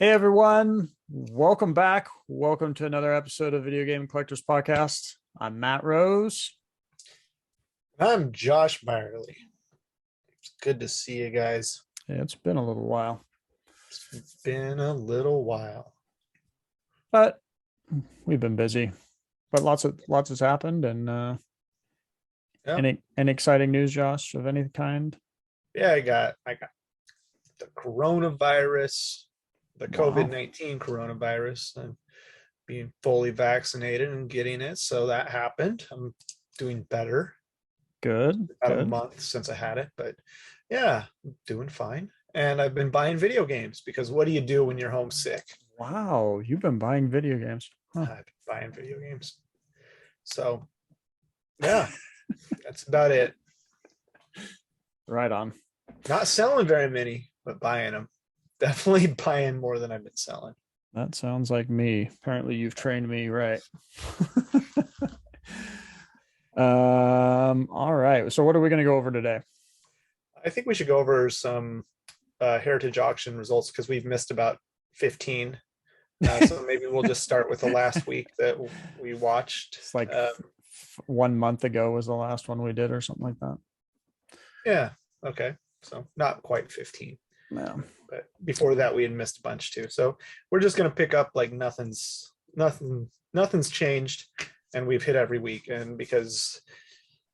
Hey everyone, welcome back. Welcome to another episode of Video Game Collectors Podcast. I'm Matt Rose. I'm Josh Byerly. It's good to see you guys. Yeah, it's been a little while, It's been a little while. but we've been busy. But lots has happened, and Yeah, any exciting news, Josh, of any kind? yeah. I got the coronavirus, the Wow, COVID-19 coronavirus. I'm being fully vaccinated and getting it, so that happened. I'm doing better. good, About a good. month since I had it, but yeah, I'm doing fine. And I've been buying video games because what do you do when you're homesick? Wow, you've been buying video games, huh? I've been buying video games. So yeah, that's about it. Right on. Not selling very many, but buying them. Definitely buying more than I've been selling. That sounds like me. Apparently, you've trained me right. All right. So, what are we going to go over today? I think we should go over some heritage auction results because we've missed about 15. So maybe we'll just start with the last week that we watched. It's like 1 month ago was the last one we did, or something like that. Yeah. Okay. So not quite 15. No. But before that, we had missed a bunch too. So we're just gonna pick up like nothing's changed, and we've hit every week. And because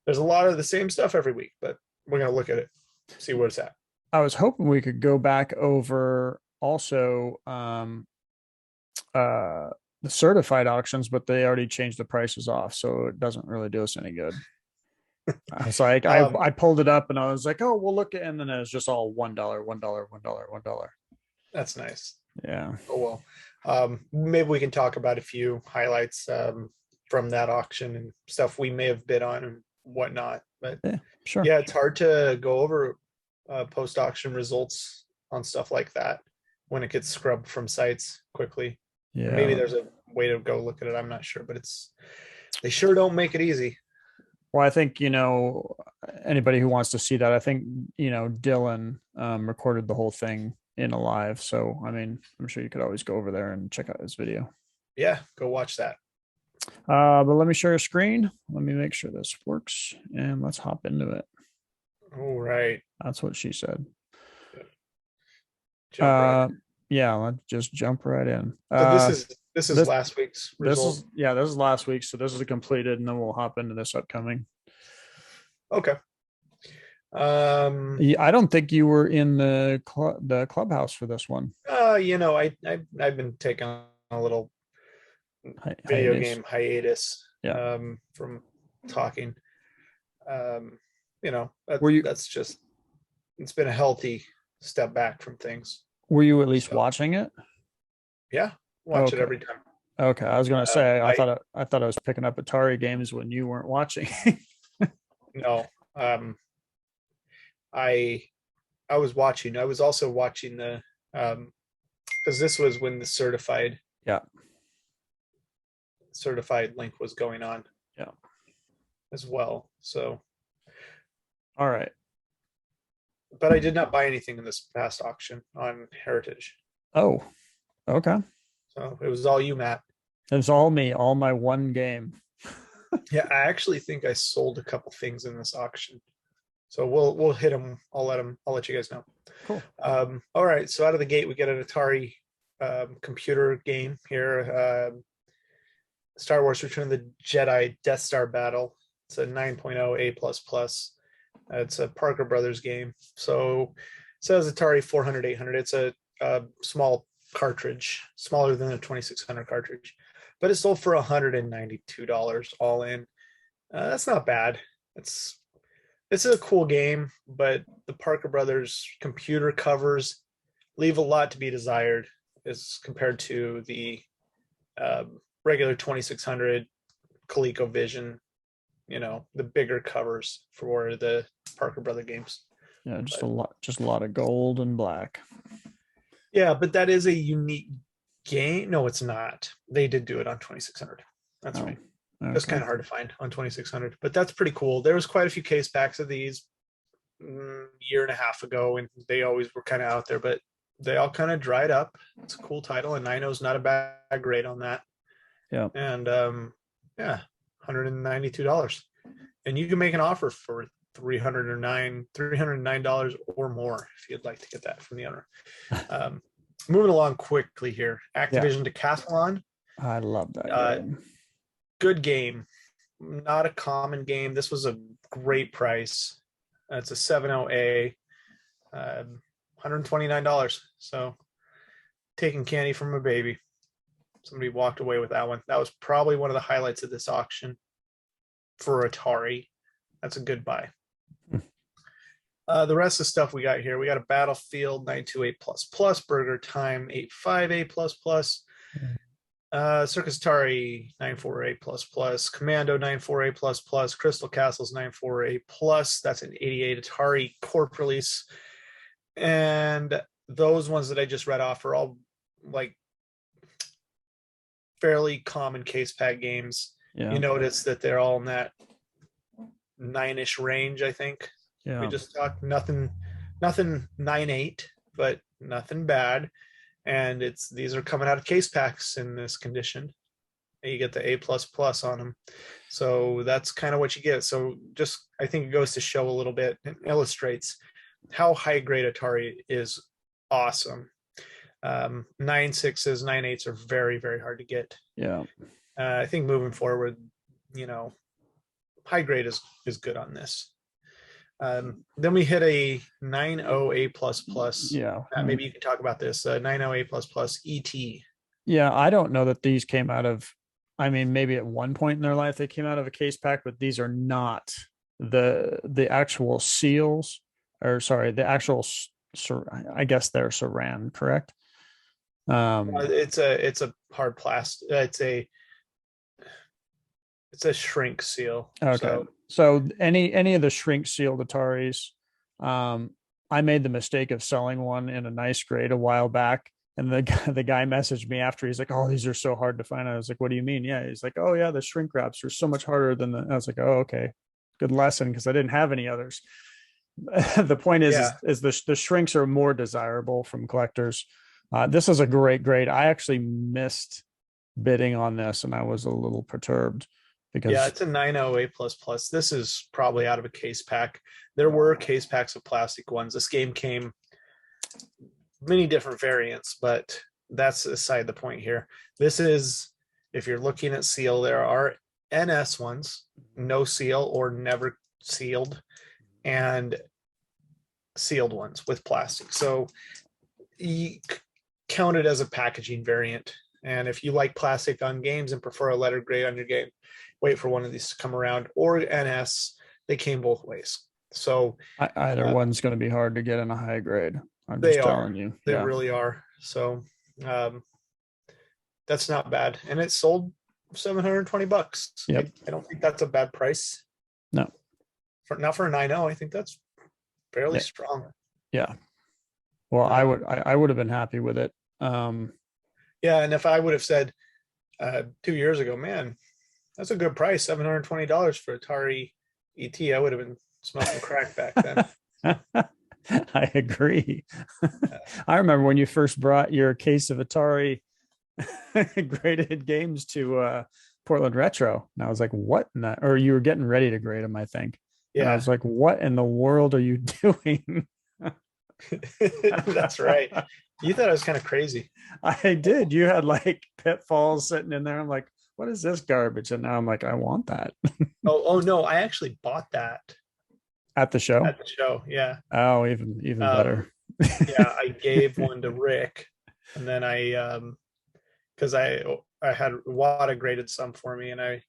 there's a lot of the same stuff every week, but we're gonna look at it, see where it's at. I was hoping we could go back over also the certified auctions, but they already changed the prices off, so it doesn't really do us any good. It's like I pulled it up and I was like, oh, we'll look at, and then it was just all $1, $1, $1, $1. That's nice. Yeah. Oh well. Maybe we can talk about a few highlights from that auction and stuff we may have bid on and whatnot. But Yeah, sure. yeah, it's hard to go over post auction results on stuff like that when it gets scrubbed from sites quickly. Yeah. Maybe there's a way to go look at it. I'm not sure, but they sure don't make it easy. Well, I think, anybody who wants to see that, I think, Dylan recorded the whole thing in a live. So, I mean, I'm sure you could always go over there and check out his video. Yeah, go watch that. But let me share a screen. Let me make sure this works and let's hop into it. All right. That's what she said. Right. Yeah, let's just jump right in. So this is last week's result. This is last week. So this is completed, and then we'll hop into this upcoming. Okay. I don't think you were in the clubhouse for this one. I've been taking a little video game hiatus. Yeah. From talking. That's just, it's been a healthy step back from things. Were you at least watching it? Yeah, watch it every time. Okay, I was gonna say I thought I was picking up Atari games when you weren't watching. No, I was watching. I was also watching the because this was when the certified link was going on. Yeah, as well. So, all right. But I did not buy anything in this past auction on Heritage. Oh, okay. So it was all you, Matt. It was all me, all my one game. Yeah, I actually think I sold a couple things in this auction. So we'll hit them. I'll let you guys know. Cool. All right. So out of the gate, we get an Atari computer game here. Star Wars Return of the Jedi Death Star Battle. It's a 9.0 A++. It's a Parker Brothers game. So it says Atari 400, 800. It's a small cartridge, smaller than a 2600 cartridge, but it sold for $192 all in. That's not bad. It's a cool game, but the Parker Brothers computer covers leave a lot to be desired as compared to the regular 2600 ColecoVision. The bigger covers for the Parker Brother games. Yeah, just a lot of gold and black. Yeah, but that is a unique game. No, it's not. They did do it on 2600. That's right. Okay. It's kind of hard to find on 2600, but that's pretty cool. There was quite a few case packs of these year and a half ago, and they always were kind of out there, but they all kind of dried up. It's a cool title, and 9.0 is not a bad grade on that. Yeah. And yeah, $192. And you can make an offer for $309 or more if you'd like to get that from the owner. Moving along quickly here. Activision Decathlon. I love that game. Good game. Not a common game. This was a great price. It's a 7.0A, $129. So taking candy from a baby. Somebody walked away with that one. That was probably one of the highlights of this auction for Atari. That's a good buy. The rest of the stuff we got here, we got a Battlefield 928++, Burger Time 85A++, Circus Atari 94A++, Commando 94A++, Crystal Castles 94A+. That's an 88 Atari Corp release. And those ones that I just read off are all like fairly common case pack games. Yeah. You notice that they're all in that 9-ish range, I think. Yeah. We just talked nothing 9.8, but nothing bad. And these are coming out of case packs in this condition. And you get the A++ on them. So that's kind of what you get. So just, I think it goes to show a little bit and illustrates how high grade Atari is awesome. 9.6s, 9.8s are very, very hard to get. Yeah. I think moving forward, high grade is good on this. Then we hit a 9.0A++. Yeah. Maybe you can talk about this. 9.0A++ ET. Yeah, I don't know that these came out of, maybe at one point in their life they came out of a case pack, but these are not the actual seals, or sorry, the actual, I guess they're Saran, correct? It's a hard plastic. It's a shrink seal. Okay. So any of the shrink sealed Ataris, I made the mistake of selling one in a nice grade a while back, and the guy messaged me after. He's like, "Oh, these are so hard to find." I was like, "What do you mean?" Yeah, he's like, "Oh yeah, the shrink wraps are so much harder than the." I was like, "Oh, okay, good lesson," because I didn't have any others. The point is the shrinks are more desirable from collectors. This is a great grade. I actually missed bidding on this, and I was a little perturbed. Because it's a 9.0A++. This is probably out of a case pack. There were case packs of plastic ones. This game came many different variants, but that's aside the point here. This is, if you're looking at seal, there are NS ones, no seal or never sealed, and sealed ones with plastic. So you count it as a packaging variant. And if you like plastic on games and prefer a letter grade on your game, wait for one of these to come around. Or NS, they came both ways. So either one's going to be hard to get in a high grade. I'm just telling you. They really are. So that's not bad. And it sold $720. Yep. I don't think that's a bad price. No. Not for a 9.0. I think that's fairly strong. Yeah. Well, I would have been happy with it. Yeah, and if I would have said 2 years ago, man, that's a good price, $720 for Atari ET, I would have been smoking crack back then. I agree. I remember when you first brought your case of Atari graded games to Portland Retro, and I was like, "What?" Or you were getting ready to grade them, I think. Yeah, and I was like, "What in the world are you doing?" That's right. You thought I was kind of crazy. I did. You had like Pitfalls sitting in there. I'm like, what is this garbage? And now I'm like, I want that. oh no, I actually bought that at the show. At the show, yeah. Oh, even better. Yeah, I gave one to Rick, and then I because I had Wada graded some for me, and I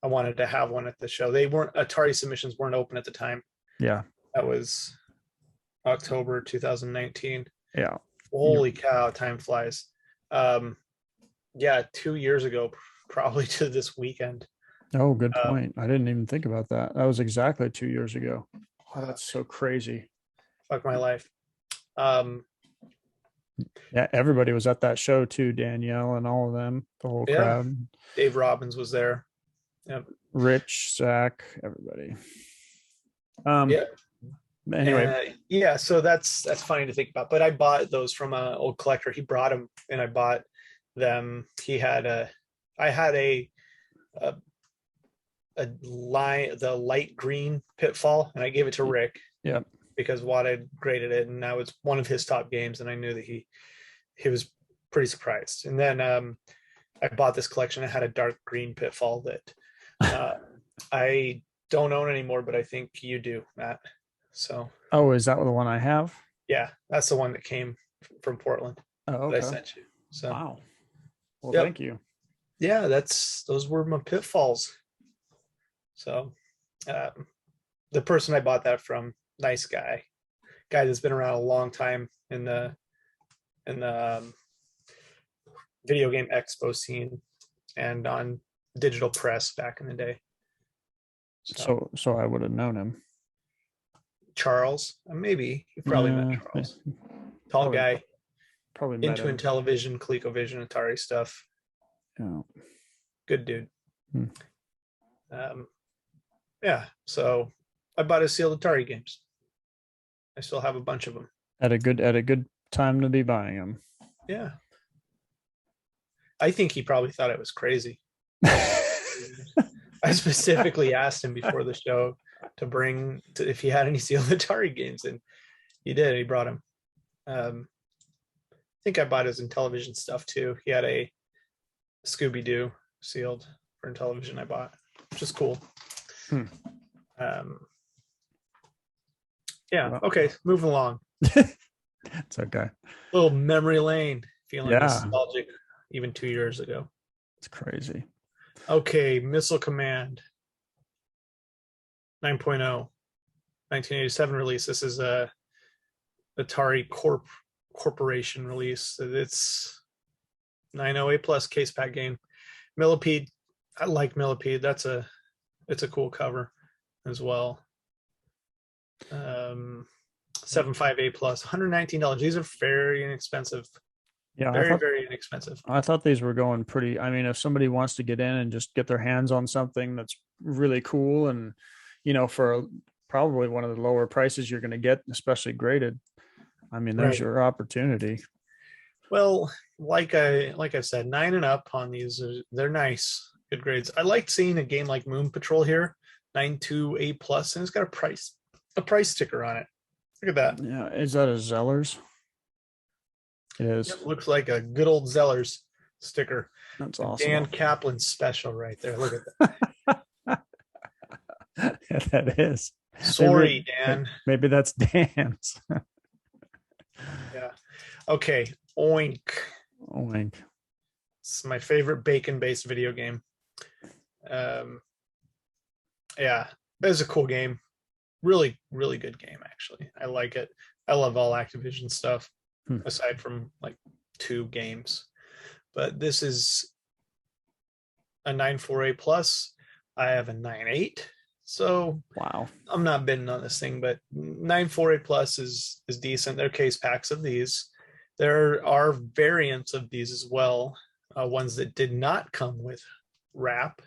wanted to have one at the show. Atari submissions weren't open at the time. Yeah, that was October 2019. Yeah. Holy cow, time flies. 2 years ago, probably to this weekend. Oh, good point. I didn't even think about that. That was exactly 2 years ago. Oh, that's so crazy. Fuck my life. Yeah, everybody was at that show too. Danielle and all of them, the whole crowd. Dave Robbins was there. Yep. Rich, Zach, everybody. Anyway, yeah, so that's funny to think about. But I bought those from an old collector. He brought them, and I bought them. I had a the light green Pitfall, and I gave it to Rick. Yeah. Because Watt had graded it, and that was one of his top games, and I knew that he was pretty surprised. And then I bought this collection. I had a dark green Pitfall that I don't own anymore, but I think you do, Matt. So. Oh, is that the one I have? Yeah, that's the one that came from Portland. Oh, okay. That I sent you. So. Wow. Well, yep. Thank you. Yeah, those were my Pitfalls. So, the person I bought that from, nice guy that's been around a long time in the video game expo scene and on digital press back in the day. So I would have known him. Charles, maybe you probably met Charles. Tall guy, probably into Intellivision, ColecoVision, Atari stuff. Yeah, good dude. Yeah, so I bought his sealed Atari games. I still have a bunch of them. At a good time to be buying them. Yeah. I think he probably thought it was crazy. I specifically asked him before the show to bring if he had any sealed Atari games, and he did. He brought them. I think I bought his Intellivision stuff too. He had a Scooby-Doo sealed for Intellivision I bought, which is cool. Yeah. Okay. Moving along. It's okay. Little memory lane. Feeling nostalgic even 2 years ago. It's crazy. Okay. Missile Command 9.0, 1987 release. This is a Atari Corporation release. It's 908 plus case pack game. Millipede. I like Millipede. It's a cool cover as well. 7.5A plus, $119. These are very inexpensive. Yeah, very inexpensive. I thought these were going pretty. I mean, if somebody wants to get in and just get their hands on something that's really cool, and for probably one of the lower prices you're going to get, especially graded, I mean, there's your opportunity. Well, like I've said, 9 and up on these, they're nice, good grades. I liked seeing a game like Moon Patrol here, 9.2A plus, and it's got a price sticker on it. Look at that. Yeah, is that a Zellers? It is. It looks like a good old Zellers sticker. That's awesome. Dan Kaplan special right there. Look at that. Yeah, that is. Sorry, Dan. Maybe that's Dan's. Yeah. Okay. Oink. Oink. It's my favorite bacon-based video game. Yeah, it's a cool game. Really, really good game, actually. I like it. I love all Activision stuff, aside from like 2 games. But this is a 9.4A plus. I have a 9.8. So wow, I'm not bidding on this thing, but 9.4A plus is decent. There are case packs of these. There are variants of these as well, ones that did not come with wrap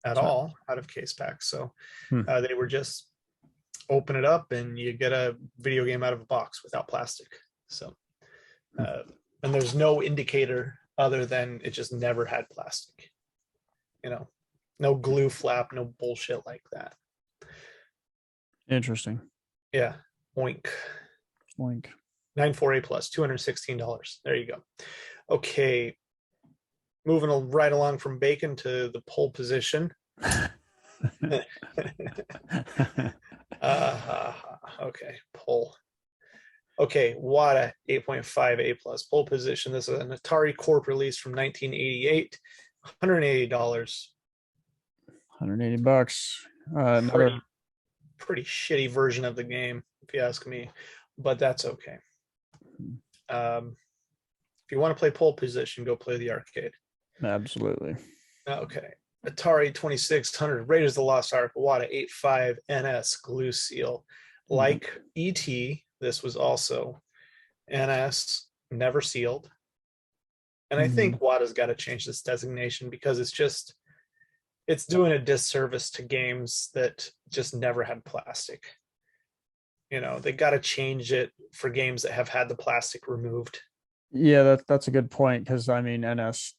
at all out of case packs. So they were just open it up and you get a video game out of a box without plastic. So and there's no indicator other than it just never had plastic. No glue flap, no bullshit like that. Interesting. Yeah. Oink. 9.4A plus, $216. There you go. Okay. Moving right along from bacon to the pole position. Okay, pole. Okay, Wada 8.5A plus pole position. This is an Atari Corp release from 1988. $180. $180. Pretty shitty version of the game, if you ask me, but that's okay. If you want to play pole position, go play the arcade. Absolutely. Okay. Atari 2600, Raiders of the Lost Ark, Wada 8.5 NS glue seal. Like ET, this was also NS, never sealed. And I think Wada's got to change this designation because it's doing a disservice to games that just never had plastic. They got to change it for games that have had the plastic removed. Yeah, that's a good point, because I mean NS,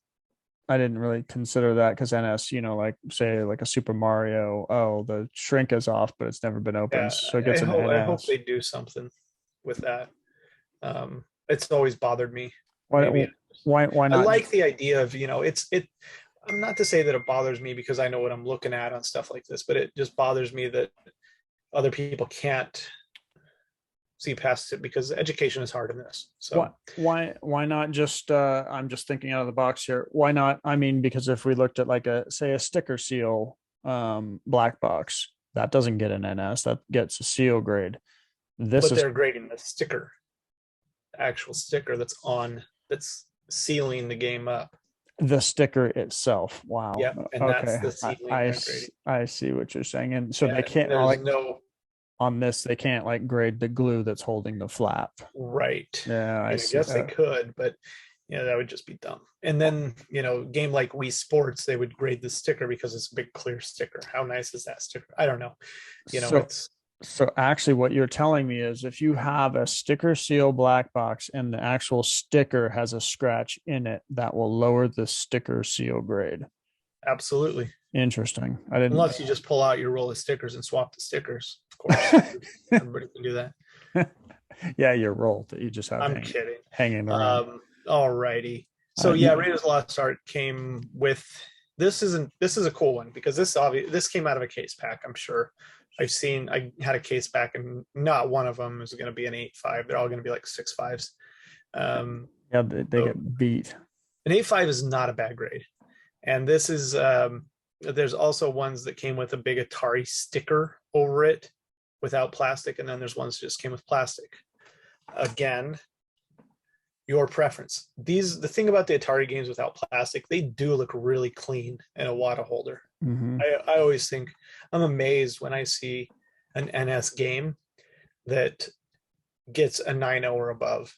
I didn't really consider that, because NS, like say like a Super Mario, oh, the shrink is off, but it's never been opened, Yeah, so it I gets an hope NS. they do something with that. It's always bothered me. Why Maybe why I not? like the idea of, I'm not to say that it bothers me because I know what I'm looking at on stuff like this, but it just bothers me that other people can't see past it because education is hard in this. So Why not just I'm just thinking out of the box here. Why not? I mean, because if we looked at like a say a sticker seal black box, that doesn't get an NS, that gets a seal grade. This but is they're grading the sticker, actual sticker that's sealing the game up. the sticker itself. Wow. Yep, and that's Okay. the sealing they're grading. I see what you're saying. And so they Yeah, can't there's like no on this, they can't like grade the glue that's holding the flap. right. Yeah, I I mean, I see. guess they could, but that would just be dumb. And then, game like Wii Sports, they would grade the sticker because it's a big clear sticker. How nice is that sticker? I don't know. So It's so actually what you're telling me is if you have a sticker seal black box and the actual sticker has a scratch in it, that will lower the sticker seal grade. absolutely. Interesting. I didn't. Unless you just pull out your roll of stickers and swap the stickers, of course. Everybody can do that. Yeah, your roll that you just have I'm kidding. hanging around. All righty. So You, Raiders of the Lost Ark came with this is a cool one because this came out of a case pack, I'm sure. I had a case pack and not one of them is going to be an 8.5. They're all going to be like 6.5s. yeah, they get beat. An 8.5 is not a bad grade. And this is there's also ones that came with a big Atari sticker over it without plastic, and then there's ones that just came with plastic. Again, your preference. The thing about the Atari games without plastic, they do look really clean in a water holder. Mm-hmm. I always think I'm amazed when I see an NS game that gets a 9.0 or above,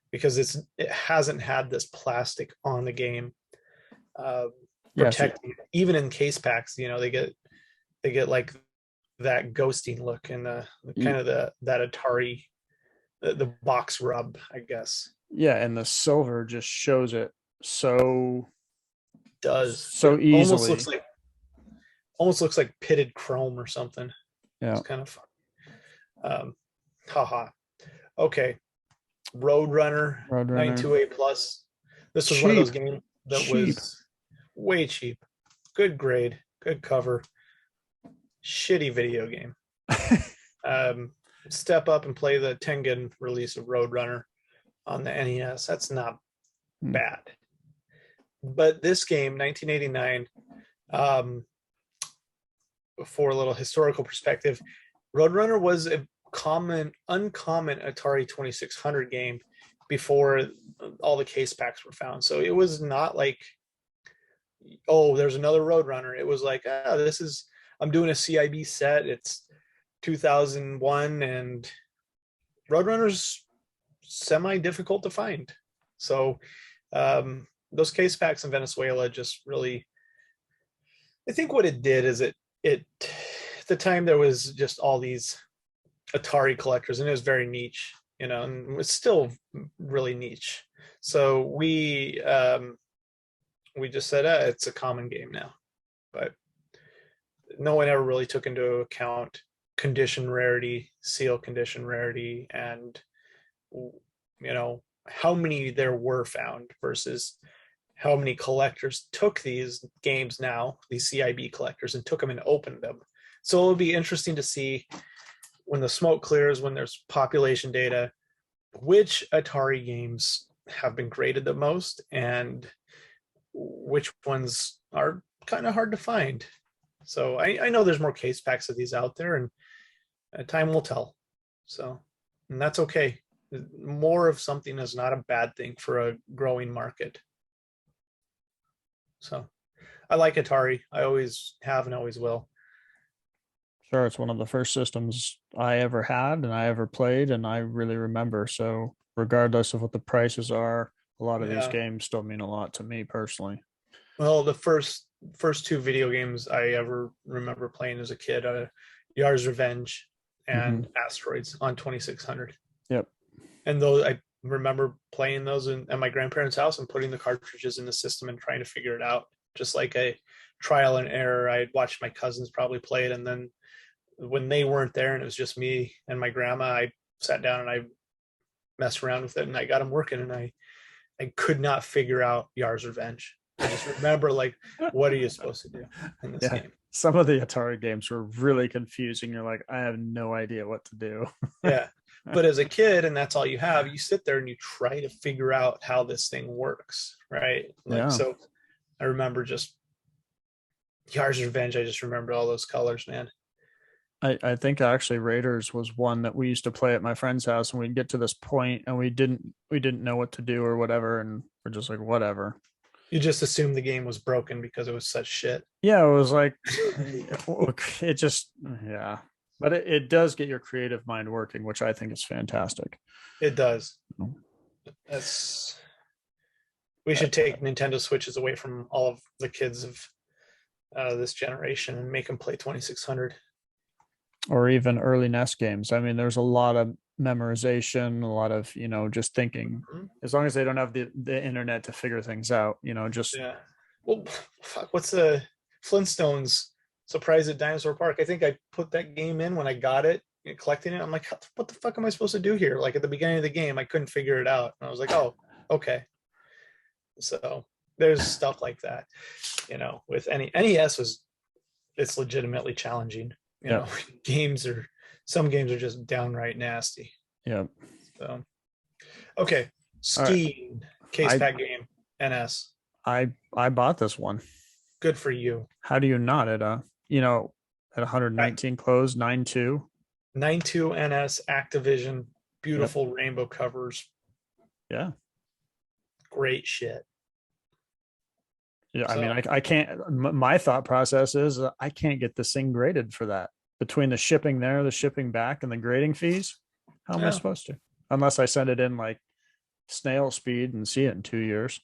because it hasn't had this plastic on the game protecting it. Even in case packs, they get like that ghosting look and the kind of that Atari the box rub, I guess. Yeah, and the silver just shows it so it easily. Almost looks like pitted chrome or something. Yeah, it's kind of fun. Haha. Okay, Roadrunner 92A plus. This was one of those games that was way cheap. Good grade, good cover. Shitty video game. Step up and play the Tengen release of Roadrunner on the NES. That's not bad. But this game, 1989, for a little historical perspective, Roadrunner was a uncommon Atari 2600 game before all the case packs were found. So it was not like, oh, there's another Roadrunner. It was like, I'm doing a CIB set. It's 2001 and Roadrunner's semi-difficult to find. So those case packs in Venezuela just really, I think what it did is it at the time there was just all these Atari collectors and it was very niche, and it's still really niche. So we just said it's a common game now, but no one ever really took into account condition rarity, seal condition rarity, and how many there were found versus how many collectors took these games now, these CIB collectors, and took them and opened them. So it'll be interesting to see when the smoke clears, when there's population data, which Atari games have been graded the most and which ones are kind of hard to find. So I know there's more case packs of these out there, and time will tell. So, and that's okay. More of something is not a bad thing for a growing market. So I like Atari. I always have and always will. Sure, it's one of the first systems I ever had and I ever played, and I really remember. So regardless of what the prices are, a lot of these games still mean a lot to me personally. Well, the first two video games I ever remember playing as a kid, Yar's Revenge and Asteroids on 2600. Yep. And those, I remember playing those at my grandparents' house and putting the cartridges in the system and trying to figure it out, just like a trial and error. I had watched my cousins probably play it, and then when they weren't there and it was just me and my grandma, I sat down and I messed around with it and I got them working, and I could not figure out Yar's Revenge. I just remember, like, what are you supposed to do in this game? Some of the Atari games were really confusing. You're like, I have no idea what to do. Yeah. But as a kid, and that's all you have, you sit there and you try to figure out how this thing works, right? Like, so I remember just Yar's Revenge. I just remember all those colors, man. I think actually Raiders was one that we used to play at my friend's house, and we'd get to this point and we didn't know what to do or whatever, and we're just like, whatever. You just assumed the game was broken because it was such shit. Yeah, it was like, it just, yeah. But it does get your creative mind working, which I think is fantastic. It does. We should take Nintendo Switches away from all of the kids of this generation and make them play 2600. Or even early NES games. I mean, there's a lot of memorization, a lot of, just thinking. As long as they don't have the internet to figure things out, just. Yeah. Well, fuck, what's the Flintstones Surprise at Dinosaur Park? I think I put that game in when I got it, collecting it. I'm like, what the fuck am I supposed to do here? Like, at the beginning of the game, I couldn't figure it out. And I was like, oh, okay. So there's stuff like that, with NES it's legitimately challenging. Some games are just downright nasty. Yeah. So, okay. Steam case pack game, NS. I bought this one. Good for you. How do you not at 119 close, 9.2? 9.2 NS Activision, beautiful rainbow covers. Yeah. Great shit. Yeah, so, I mean, I can't. My thought process is I can't get this thing graded for that. Between the shipping there, the shipping back, and the grading fees, how am I supposed to? Unless I send it in like snail speed and see it in 2 years.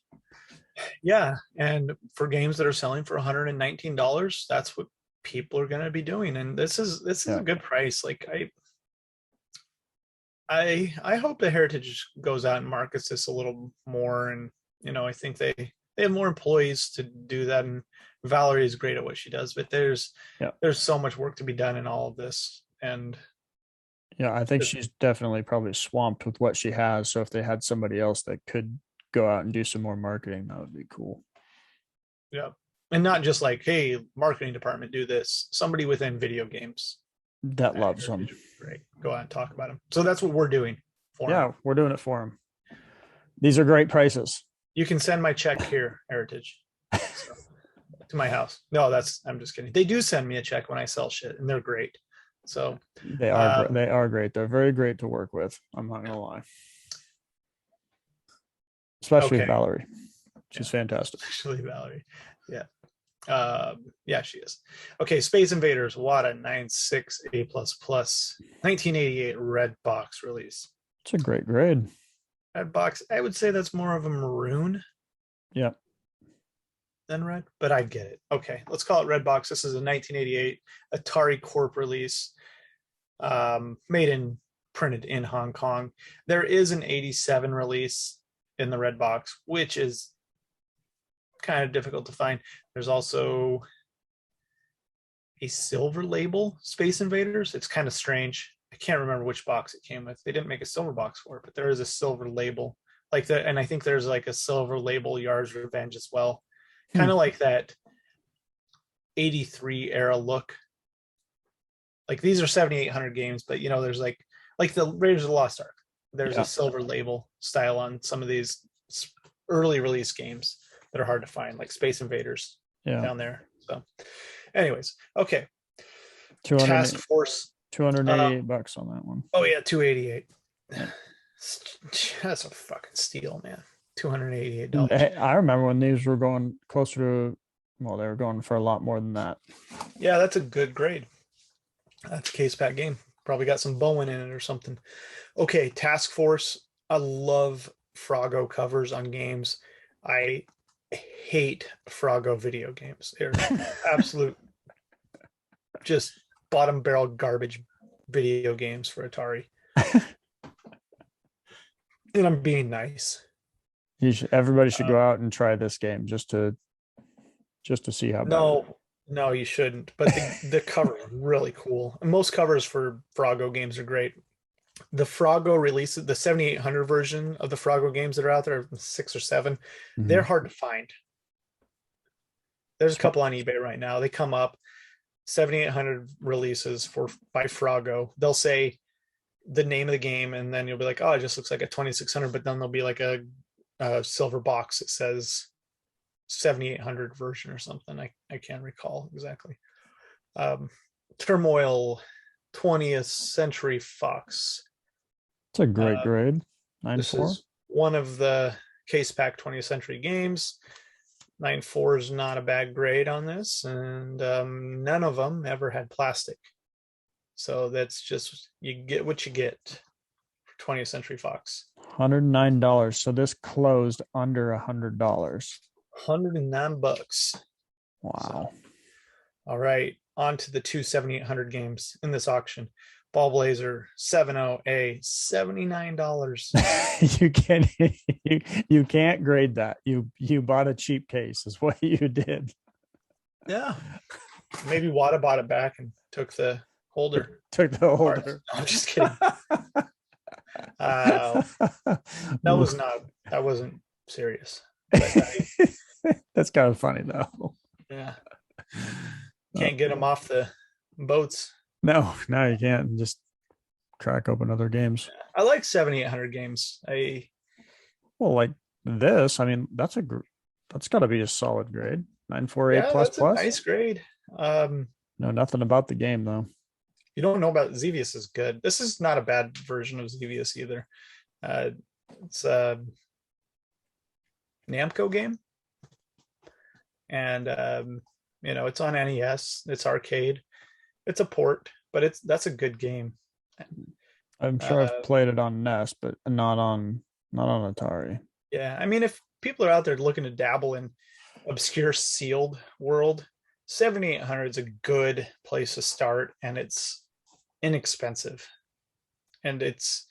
Yeah, and for games that are selling for $119, that's what people are going to be doing, and this is a good price. Like I hope the Heritage goes out and markets this a little more, and I think they have more employees to do that, and Valerie is great at what she does, but there's so much work to be done in all of this. And I think she's definitely probably swamped with what she has. So if they had somebody else that could go out and do some more marketing, that would be cool. Yeah. And not just like, hey, marketing department, do this. Somebody within video games that loves them. Great. Go out and talk about them. So that's what we're doing for them. We're doing it for them. These are great prices. You can send my check here, Heritage. So, to my house. No, I'm just kidding. They do send me a check when I sell shit, and they're great. So they are great. They're very great to work with. I'm not gonna lie. Especially Valerie. She's fantastic. Especially Valerie. Yeah. She is. Okay, Space Invaders, WATA 96 A++, 1988 red box release. It's a great grade. Red box, I would say that's more of a maroon. Yeah. Than red, but I get it. Okay, let's call it red box. This is a 1988 Atari Corp release, printed in Hong Kong. There is an 87 release in the red box, which is kind of difficult to find. There's also a silver label Space Invaders. It's kind of strange. I can't remember which box it came with. They didn't make a silver box for it, but there is a silver label like that, and I think there's like a silver label Yar's Revenge as well. Kind of like that 83 era look. Like these are 7,800 games, but there's like the Raiders of the Lost Ark. There's a silver label style on some of these early release games that are hard to find, like Space Invaders down there. So anyways, okay. Task Force. $288 on that one. Oh yeah, 288. That's a fucking steal, man. $288. I remember when these were going closer to, they were going for a lot more than that. Yeah, that's a good grade. That's a case pack game. Probably got some Bowen in it or something. Okay, Task Force. I love Froggo covers on games. I hate Froggo video games. They're absolute just bottom barrel garbage video games for Atari. And I'm being nice. Everybody should go out and try this game just to see how bad it is. No, you shouldn't. But the cover is really cool. And most covers for Froggo games are great. The Froggo releases, the 7800 version of the Froggo games that are out there, 6 or 7, they're hard to find. There's a couple on eBay right now. They come up 7800 releases by Froggo. They'll say the name of the game, and then you'll be like, oh, it just looks like a 2600, but then there'll be like a silver box that says 7800 version or something. I can't recall exactly. Turmoil 20th Century Fox. It's a great grade. 9.4. This is one of the case pack 20th Century games. 9.4 is not a bad grade on this, and none of them ever had plastic. So that's just, you get what you get for 20th Century Fox. $109. So this closed under $100. $109. Wow. So, all right, on to the two 7800 games in this auction. Ball Blazer 70A, $79. you can't grade that. You bought a cheap case is what you did. Yeah. Maybe Wada bought it back and took the holder. Took the holder. No, I'm just kidding. That wasn't serious. That's kind of funny though. Yeah. Can't get them off the boats. No, you can't. Just crack open other games. I like 7800 games. Like this. I mean, that's got to be a solid grade. 9.48 plus that's plus. A nice grade. No, nothing about the game though. You don't know about Xevious is good. This is not a bad version of Xevious either. It's a Namco game, and it's on NES. It's arcade. It's a port, but that's a good game. I'm sure I've played it on NES, but not on Atari. Yeah, I mean, if people are out there looking to dabble in obscure sealed world, 7800 is a good place to start, and it's inexpensive. And it's,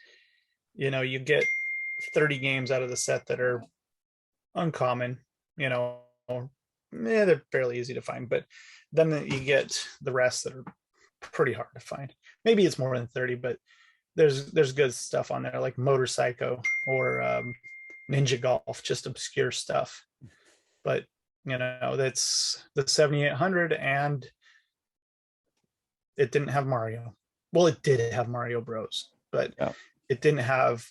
you get 30 games out of the set that are uncommon, they're fairly easy to find, but then you get the rest that are pretty hard to find. Maybe it's more than 30, but there's good stuff on there like Motorcycle or Ninja Golf, just obscure stuff. But that's the 7800, and it didn't have Mario. Well, it did have Mario Bros, but it didn't have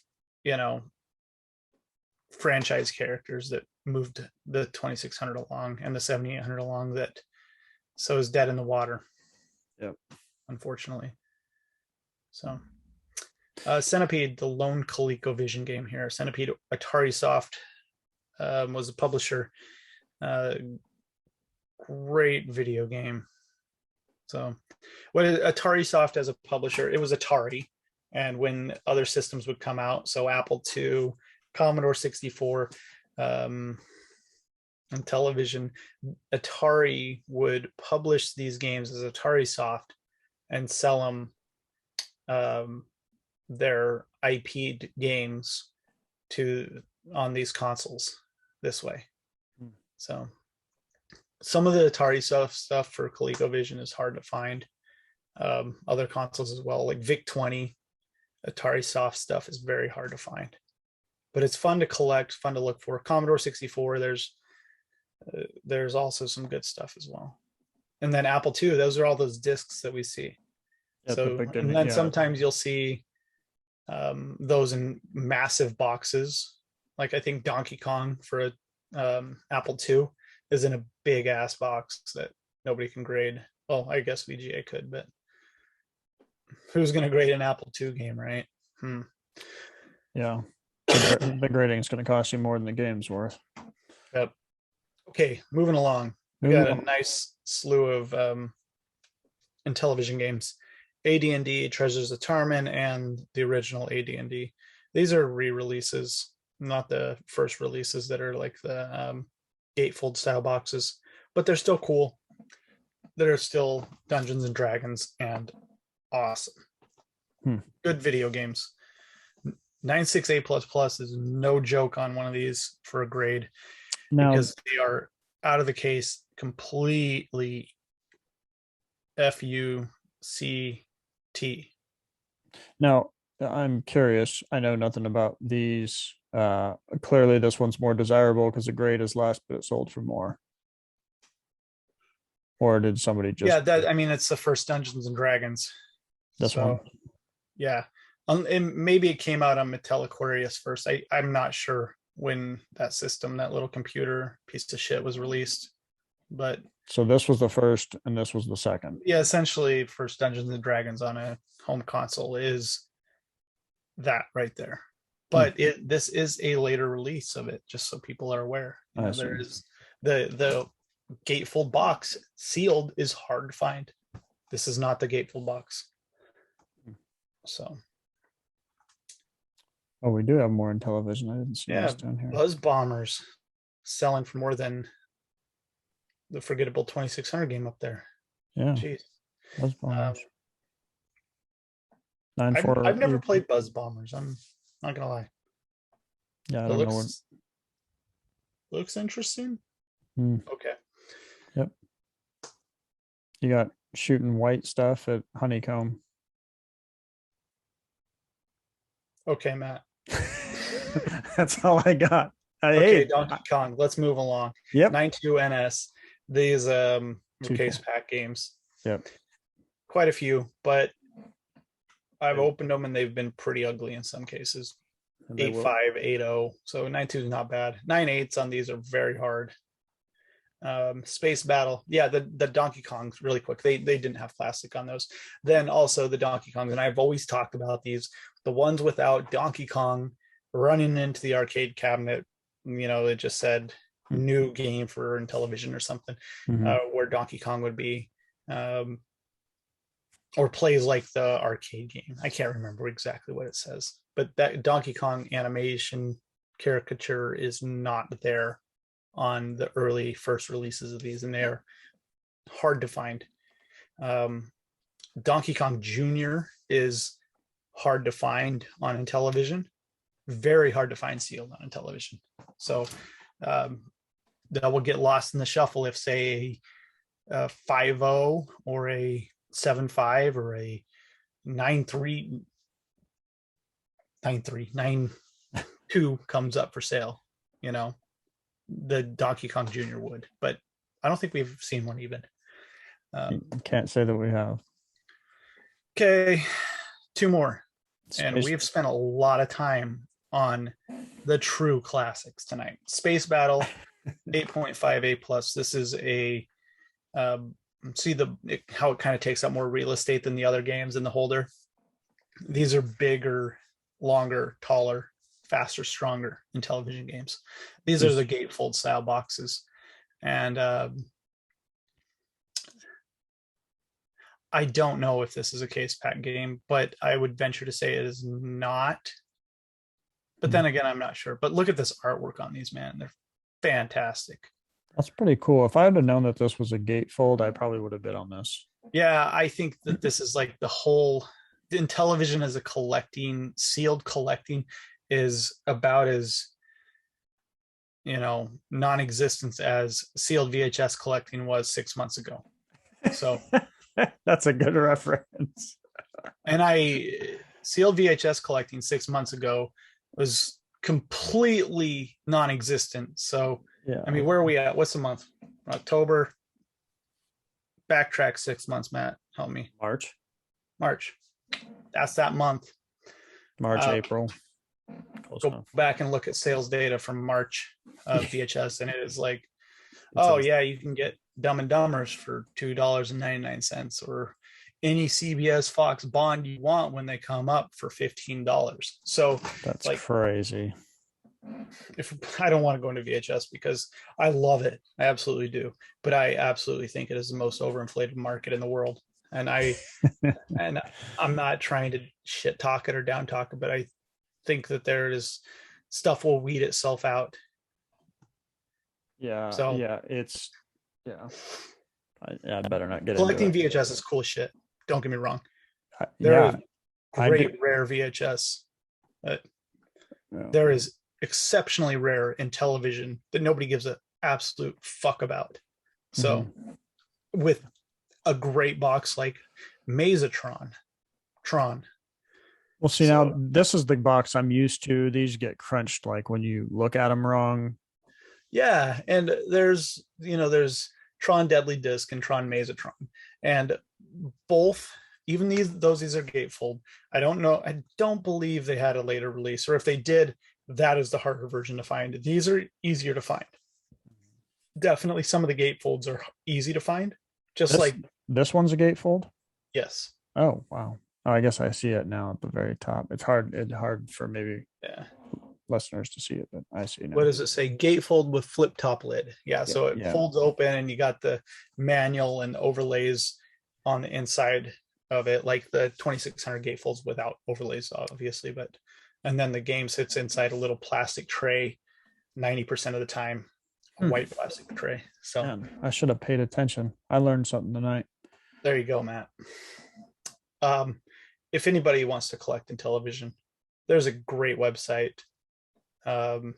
franchise characters that moved the 2600 along and the 7800 along. So is dead in the water. Yep. Unfortunately. So Centipede, the lone ColecoVision game here. Centipede, Atari Soft was a publisher. Great video game. So what Atari Soft as a publisher, it was Atari. And when other systems would come out, so Apple II, Commodore 64, and television, Atari would publish these games as Atari Soft and sell them their IP'd games on these consoles this way. So some of the Atari stuff for ColecoVision is hard to find. Other consoles as well, like VIC-20, Atari Soft stuff is very hard to find. But it's fun to collect, fun to look for. Commodore 64, there's also some good stuff as well. And then Apple II, those are all those discs that we see. Yeah, and then sometimes you'll see those in massive boxes. Like I think Donkey Kong for Apple II is in a big ass box that nobody can grade. Well, I guess VGA could, but who's going to grade an Apple II game, right? Yeah. The grading is going to cost you more than the game's worth. Yep. Okay, moving along. We got a nice slew of Intellivision games. AD&D, Treasures of Tarman, and the original AD&D. These are re-releases, not the first releases that are like the gatefold style boxes, but they're still cool. They're still Dungeons and Dragons and awesome. Good video games. 96A++ is no joke on one of these for a grade, because they are out of the case completely FUCT. Now, I'm curious. I know nothing about these. Clearly, this one's more desirable because the grade is less, but it sold for more. Or did somebody just? Yeah, that, I mean, it's the first Dungeons and Dragons. This one. Yeah. And maybe it came out on Mattel Aquarius first. I'm not sure when that system, that little computer piece of shit, was released. But so this was the first and this was the second. Yeah, essentially first Dungeons and Dragons on a home console is that right there. But this is a later release of it, just so people are aware. You know, there is the gatefold box sealed is hard to find. This is not the gatefold box. So we do have more in television. I didn't see this down here. Buzz Bombers selling for more than the forgettable 2600 game up there. Yeah. Jeez. Buzz Bombers. I've never played Buzz Bombers. I'm not gonna lie. Yeah, I don't know. Looks interesting. Okay. Yep. You got shooting white stuff at Honeycomb. Okay, Matt. That's all I got. Okay, Donkey Kong. Let's move along. Yep. 92NS. These case pack games. Yep. Quite a few, but I've opened them and they've been pretty ugly in some cases. 8.5, 8.0. So 9.2 is not bad. 9.8s on these are very hard. Space Battle. Yeah, the Donkey Kongs, really quick. They didn't have plastic on those. Then also the Donkey Kongs, and I've always talked about these. The ones without Donkey Kong running into the arcade cabinet, you know, it just said new game for Intellivision or something, where Donkey Kong would be. Or plays like the arcade game. I can't remember exactly what it says, but that Donkey Kong animation caricature is not there on the early first releases of these, and they're hard to find. Donkey Kong Jr. is hard to find on Intellivision. Very hard to find sealed on Intellivision. So that will get lost in the shuffle if, say, a 5.0 or a 7.5 or a 9.3 9.2 comes up for sale. You know, the Donkey Kong Jr. would, but I don't think we've seen one even. Can't say that we have. Okay, two more. And we've spent a lot of time on the true classics tonight. Space Battle, 8.5 A+. This is a see how it kind of takes up more real estate than the other games in the holder. These are bigger, longer, taller, faster, stronger Intellivision games. These are the gatefold style boxes. And I don't know if this is a case pack game, but I would venture to say it is not. But then again, I'm not sure. But look at this artwork on these, man. They're fantastic. That's pretty cool. If I had known that this was a gatefold, I probably would have bid on this. Yeah, I think that this is like the whole Intellivision as a sealed collecting is about as, you know, non-existent as sealed VHS collecting was 6 months ago. So that's a good reference. And sealed VHS collecting 6 months ago was completely non-existent. So yeah, I mean, where are we at? What's the month? October. Backtrack 6 months, Matt. Help me. March. That's that month. March, April. Go back and look at sales data from March of VHS, and it is like, you can get Dumb and Dumbers for $2.99, or any CBS Fox Bond you want when they come up for $15. So that's like crazy. If I don't want to go into VHS because I love it, I absolutely do, but I absolutely think it is the most overinflated market in the world. And I'm not trying to shit talk it or down talk it, but I think that there is stuff will weed itself out. Yeah. So I better not get collecting into it. VHS is cool shit. Don't get me wrong. great rare VHS. There is exceptionally rare in television that nobody gives an absolute fuck about. So with a great box like Tron. Well, see, now this is the box I'm used to. These get crunched like when you look at them wrong. Yeah, and there's Tron Deadly Disc and Tron Tron, and both, even these are gatefold. I don't believe they had a later release, or if they did, that is the harder version to find. These are easier to find. Definitely some of the gatefolds are easy to find. This one's a gatefold? Yes. Oh, wow. Oh, I guess I see it now at the very top. It's hard for maybe listeners to see it, but I see now. What does it say? Gatefold with flip top lid. Yeah, so it folds open and you got the manual and overlays on the inside of it, like the 2600 gatefolds without overlays, obviously, and then the game sits inside a little plastic tray 90% of the time, a white plastic tray. So man, I should have paid attention. I learned something tonight. There you go, Matt. If anybody wants to collect in television, there's a great website. Intellivision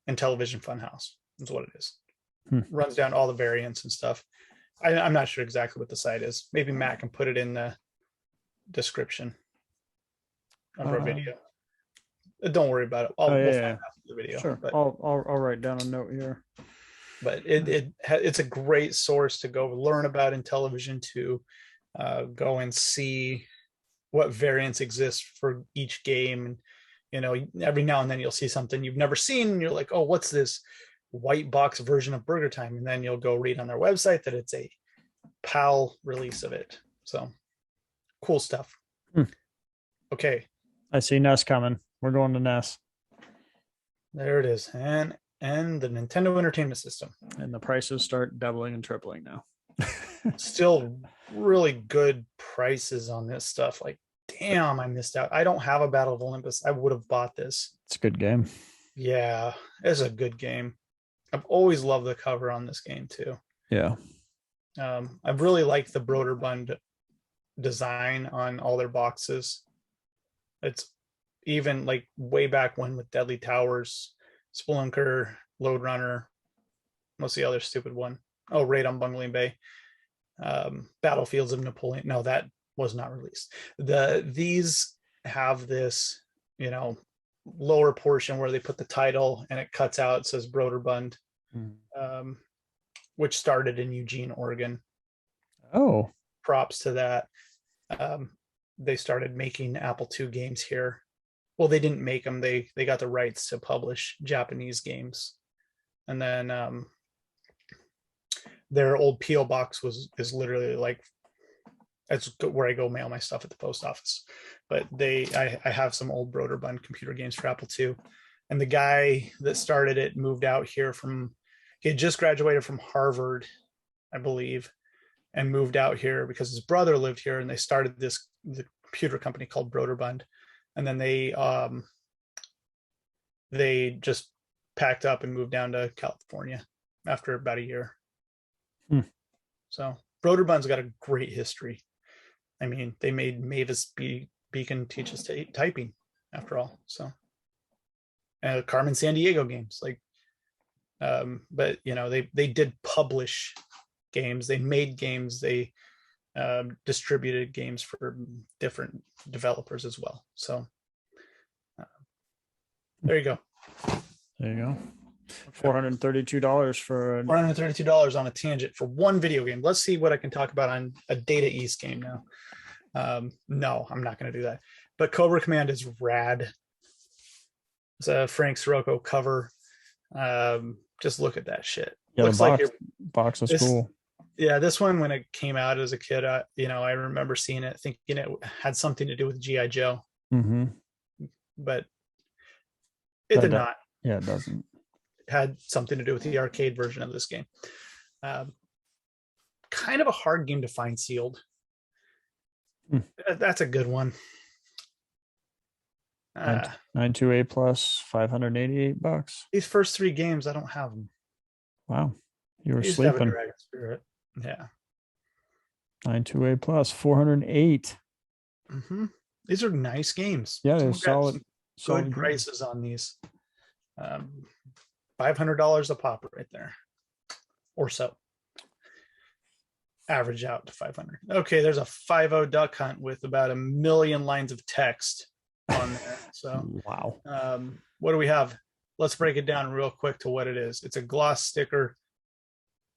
Funhouse is what it is. Runs down all the variants and stuff. I'm not sure exactly what the site is. Maybe Matt can put it in the description of our video. Don't worry about it. We'll find out the video. Sure. But I'll write down a note here. But it's a great source to go learn about in television, to go and see what variants exist for each game. And every now and then you'll see something you've never seen, and you're like, oh, what's this white box version of Burger Time? And then you'll go read on their website that it's a PAL release of it. So cool stuff. Okay. I see NES coming. We're going to NES. There it is. And the Nintendo Entertainment System. And the prices start doubling and tripling now. Still really good prices on this stuff. Like, damn, I missed out. I don't have a Battle of Olympus. I would have bought this. It's a good game. Yeah, it's a good game. I've always loved the cover on this game too. Yeah. I really like the Broderbund design on all their boxes. It's even like way back when with Deadly Towers, Spelunker, Lode Runner. What's the other stupid one? Oh, Raid on Bungling Bay. Battlefields of Napoleon. No, that was not released. These have this, lower portion where they put the title and it cuts out. It says Broderbund, which started in Eugene, Oregon. Oh, props to that. They started making Apple II games here. Well, they didn't make them. They got the rights to publish Japanese games, and then their old PO box is literally like, that's where I go mail my stuff at the post office. But I have some old Broderbund computer games for Apple II, and the guy that started it moved out here he had just graduated from Harvard, I believe, and moved out here because his brother lived here, and they started the computer company called Broderbund. And then they just packed up and moved down to California after about a year. So Broderbund's got a great history. I mean, they made Mavis Beacon teach us typing after all. So Carmen Sandiego games, like, but they did publish games. They made games. They distributed games for different developers as well. So there you go. There you go. $432 for $432 on a tangent for one video game. Let's see what I can talk about on a Data East game now. No, I'm not going to do that. But Cobra Command is rad. It's a Frank Sirocco cover. Just look at that shit. Yeah, looks like your box is cool. Yeah, this one, when it came out as a kid, I remember seeing it, thinking it had something to do with G.I. Joe. But it did not. Yeah, it doesn't. It had something to do with the arcade version of this game. Kind of a hard game to find sealed. That's a good one. 92A plus $588. These first three games, I don't have them. Wow, you were sleeping. Dragon Spirit. Yeah. 92A plus 408. Mm-hmm. These are nice games. Yeah, they're Someone got solid. some Solid good game. prices on these. $500 a pop right there, or so. Average out to 500. Okay, there's a 5.0 duck hunt with about 1 million lines of text on there. So, wow. What do we have? Let's break it down real quick to what it is. It's a gloss sticker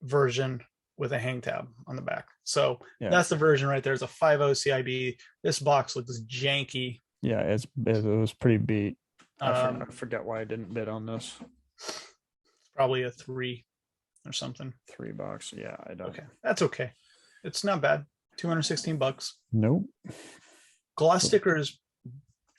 version with a hang tab on the back. So that's the version right there. It's a 5.0 CIB. This box looks janky. Yeah, it was pretty beat. I forget why I didn't bid on this. It's probably a 3 or something. $3. Yeah, I don't. Okay, that's okay. It's not bad. $216. Nope. Gloss sticker is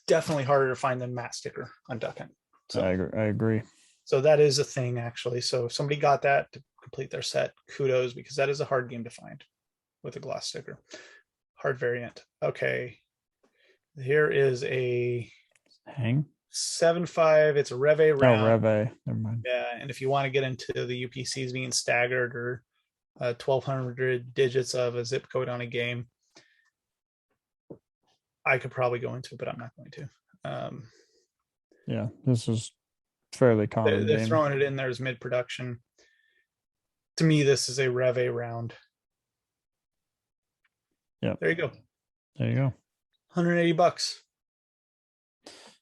definitely harder to find than matte sticker on Duck Hunt. So, I agree. So that is a thing, actually. So if somebody got that to complete their set, kudos, because that is a hard game to find with a gloss sticker. Hard variant. Okay. Here is a hang 7.5. It's a Reve round. Oh, Reve. Never mind. Yeah, and if you want to get into the UPCs being staggered or 1,200 digits of a zip code on a game, I could probably go into it, but I'm not going to. Yeah, this is fairly common. They're throwing it in there as mid-production. To me, this is a Reve round. Yeah. There you go. There you go. $180.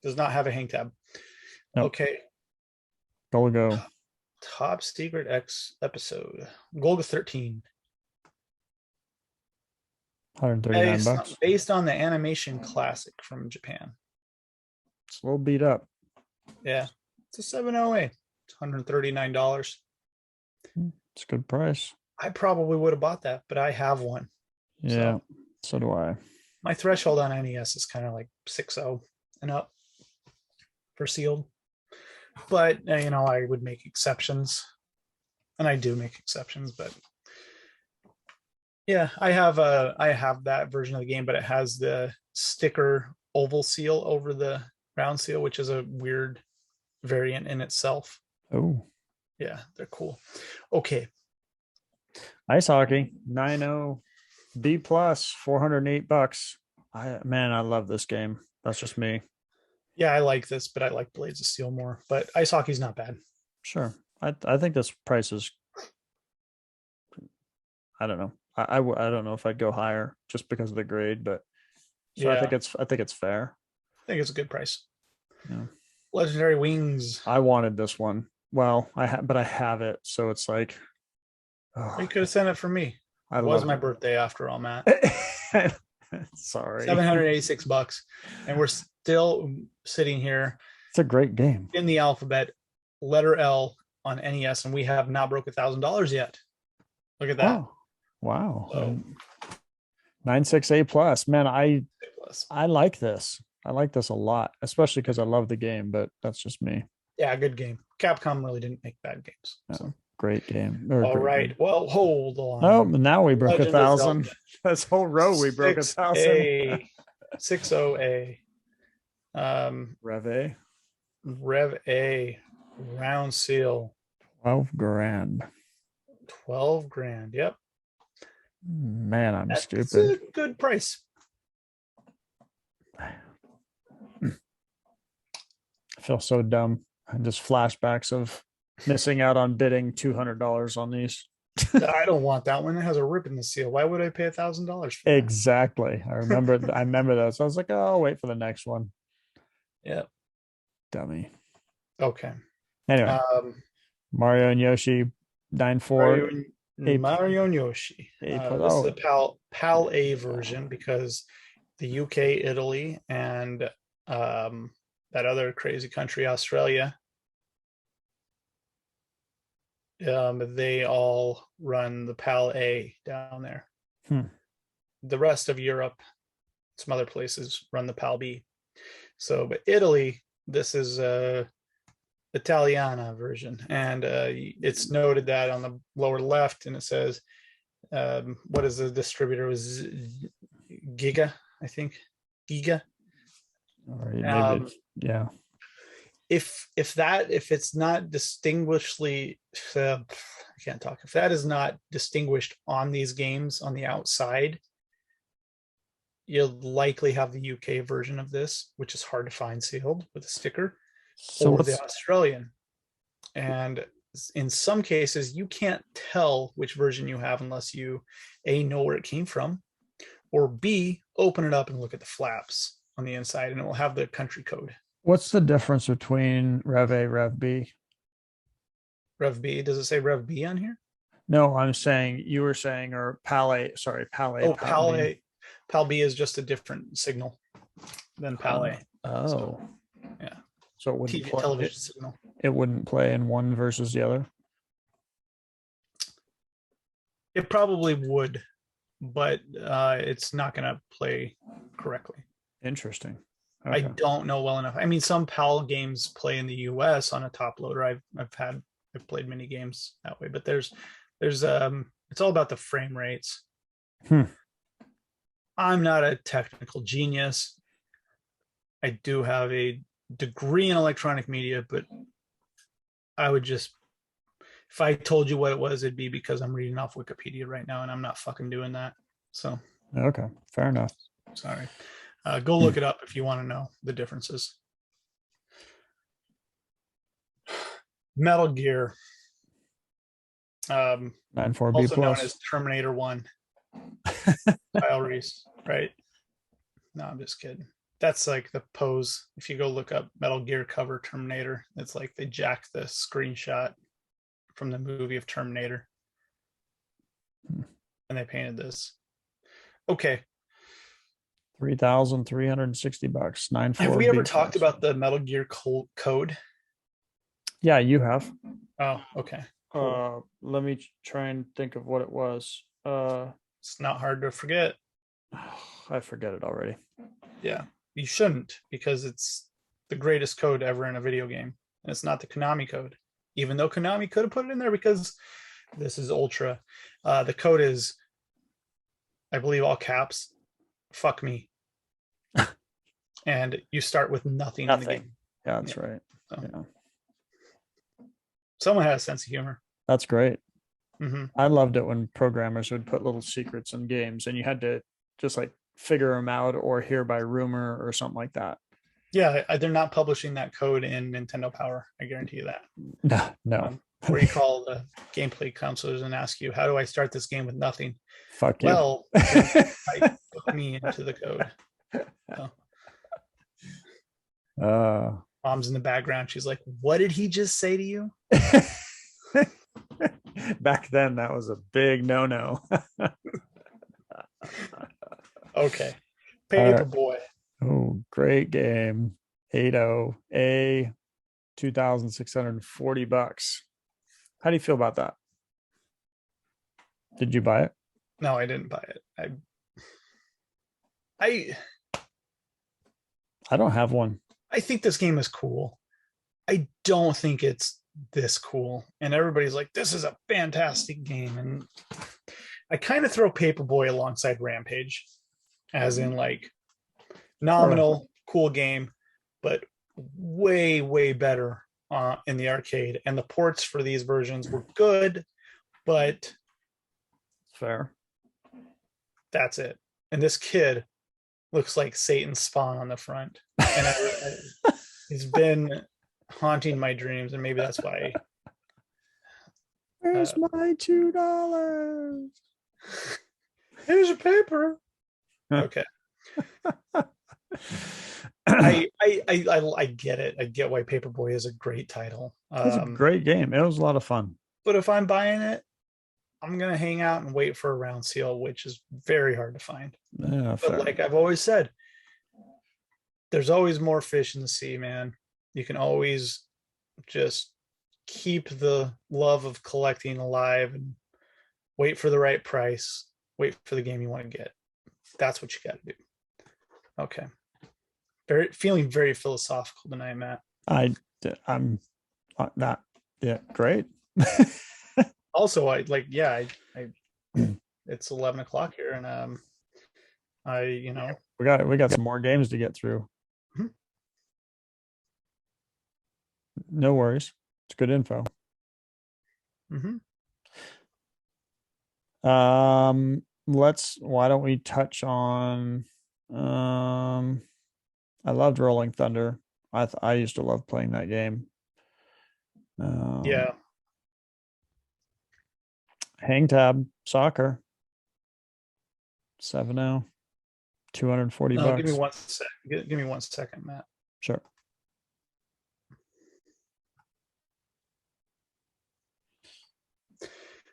Does not have a hang tab. Nope. Okay. Golgo. Top Secret X episode. Golga 13. $139. Based on the animation classic from Japan. It's a little beat up. Yeah. It's a 7.0A. It's $139. It's a good price. I probably would have bought that, but I have one. Yeah, so do I. My threshold on NES is kind of like 6.0 and up for sealed. But, you know, I would make exceptions. And I do make exceptions, but yeah, I have that version of the game, but it has the sticker oval seal over the round seal, which is a weird variant in itself. Oh. Yeah, they're cool. Okay. Ice hockey, 9.0 B+, $408. I love this game. That's just me. Yeah, I like this, but I like Blades of Steel more. But ice hockey's not bad. Sure. I think this price is, I don't know. I don't know if I'd go higher just because of the grade, but so yeah. I think it's fair. I think it's a good price. Yeah. Legendary Wings. I wanted this one. Well, but I have it, so it's like, oh, you could have sent it for me. It was my birthday after all, Matt. Sorry. $786, and we're still sitting here. It's a great game. In the alphabet, letter L on NES, and we have not broke $1,000 yet. Look at that. Oh, wow. So, 96A+. Man, I like this. I like this a lot, especially because I love the game, but that's just me. Yeah, good game. Capcom really didn't make bad games. So. Great game. All right. Game. Well, hold on. Oh, now we broke 1,000. This whole row we broke 1,000. 6.0A. Rev A. Round seal. 12 grand. 12 grand. Yep. Man, That's stupid. A good price. I feel so dumb. And just flashbacks of missing out on bidding $200 on these. I don't want that one. It has a rip in the seal. Why would I pay $1,000? Exactly. I remember that. So I was like, oh, I'll wait for the next one. Yeah. Dummy. Okay. Anyway, Mario and Yoshi 9.4. Mario and Yoshi. This is the PAL A version because the UK, Italy, and that other crazy country, Australia, they all run the PAL A down there. The rest of Europe, some other places run the PAL B. So, but Italy, this is Italiana version, and it's noted that on the lower left, and it says, what is the distributor? It was Giga, I think. Giga. Yeah. If it's not distinguishedly, I can't talk. If that is not distinguished on these games on the outside, you'll likely have the UK version of this, which is hard to find sealed with a sticker, So or the what's Australian. And in some cases, you can't tell which version you have unless you A, know where it came from, or B, open it up and look at the flaps on the inside, and it will have the country code. what's the difference between Rev A, Rev B? Rev B, does it say Rev B on here? No, I'm saying you were saying, or PAL A, sorry, PAL A, Oh, PAL PAL B. A. PAL B is just a different signal than PAL A. Oh, So, yeah. So it wouldn't play, television signal. It wouldn't play in one versus the other. It probably would, but it's not going to play correctly. Interesting. Okay. I don't know well enough. I mean, some PAL games play in the US on a top loader. I've played many games that way, but there's it's all about the frame rates. I'm not a technical genius. I do have a degree in electronic media, but I would just, if I told you what it was, it'd be because I'm reading off Wikipedia right now, and I'm not fucking doing that. So okay, fair enough. Sorry. Go look it up if you want to know the differences. Metal Gear, 9.4B also plus, known as Terminator 1. Kyle Reese, right? No, I'm just kidding. That's like the pose. If you go look up Metal Gear cover Terminator, it's like they jacked the screenshot from the movie of Terminator, and they painted this. Okay. $3,360. 9.4. Have we ever talked about the Metal Gear code? Yeah, you have. Oh, okay. Cool. Let me try and think of what it was. It's not hard to forget. I forget it already. Yeah, you shouldn't, because it's the greatest code ever in a video game, and it's not the Konami code, even though Konami could have put it in there because this is Ultra. The code is, I believe, all caps. Fuck me. And you start with nothing in the game. Yeah, that's right. So. Yeah. Someone has a sense of humor. That's great. I loved it when programmers would put little secrets in games and you had to just like figure them out or hear by rumor or something like that. Yeah, they're not publishing that code in Nintendo Power. I guarantee you that. No. Where you call the gameplay counselors and ask you, how do I start this game with nothing? Fuck you. Well, put me into the code. So. Mom's in the background. She's like, what did he just say to you? Back then, that was a big no-no. Okay. Paperboy. Oh, great game. 8.0 A, $2,640. How do you feel about that? Did you buy it? No, I didn't buy it. I don't have one. I think this game is cool. I don't think it's this cool. And everybody's like, this is a fantastic game. And I kind of throw Paperboy alongside Rampage, as in like nominal, cool game, but way, way better in the arcade. And the ports for these versions were good, but fair. That's it. And this kid looks like Satan's spawn on the front. And he's been haunting my dreams, and maybe that's why. Where's my $2? Here's your paper. Okay. I get it. I get why Paperboy is a great title. It's a great game. It was a lot of fun. But if I'm buying it, I'm gonna hang out and wait for a round seal, which is very hard to find. Yeah, but like I've always said, there's always more fish in the sea, man. You can always just keep the love of collecting alive and wait for the right price, wait for the game you want to get. That's what you got to do. Okay. Feeling very philosophical tonight, Matt. I'm not. Yeah, great. Also, I it's 11 o'clock here, and we got some more games to get through. Mm-hmm. No worries. It's good info. Mm-hmm. Why don't we touch on I loved Rolling Thunder. I used to love playing that game. Yeah. Hang Tab Soccer 7-0, 240 No, give me bucks. one sec. Give me 1 second, Matt. Sure.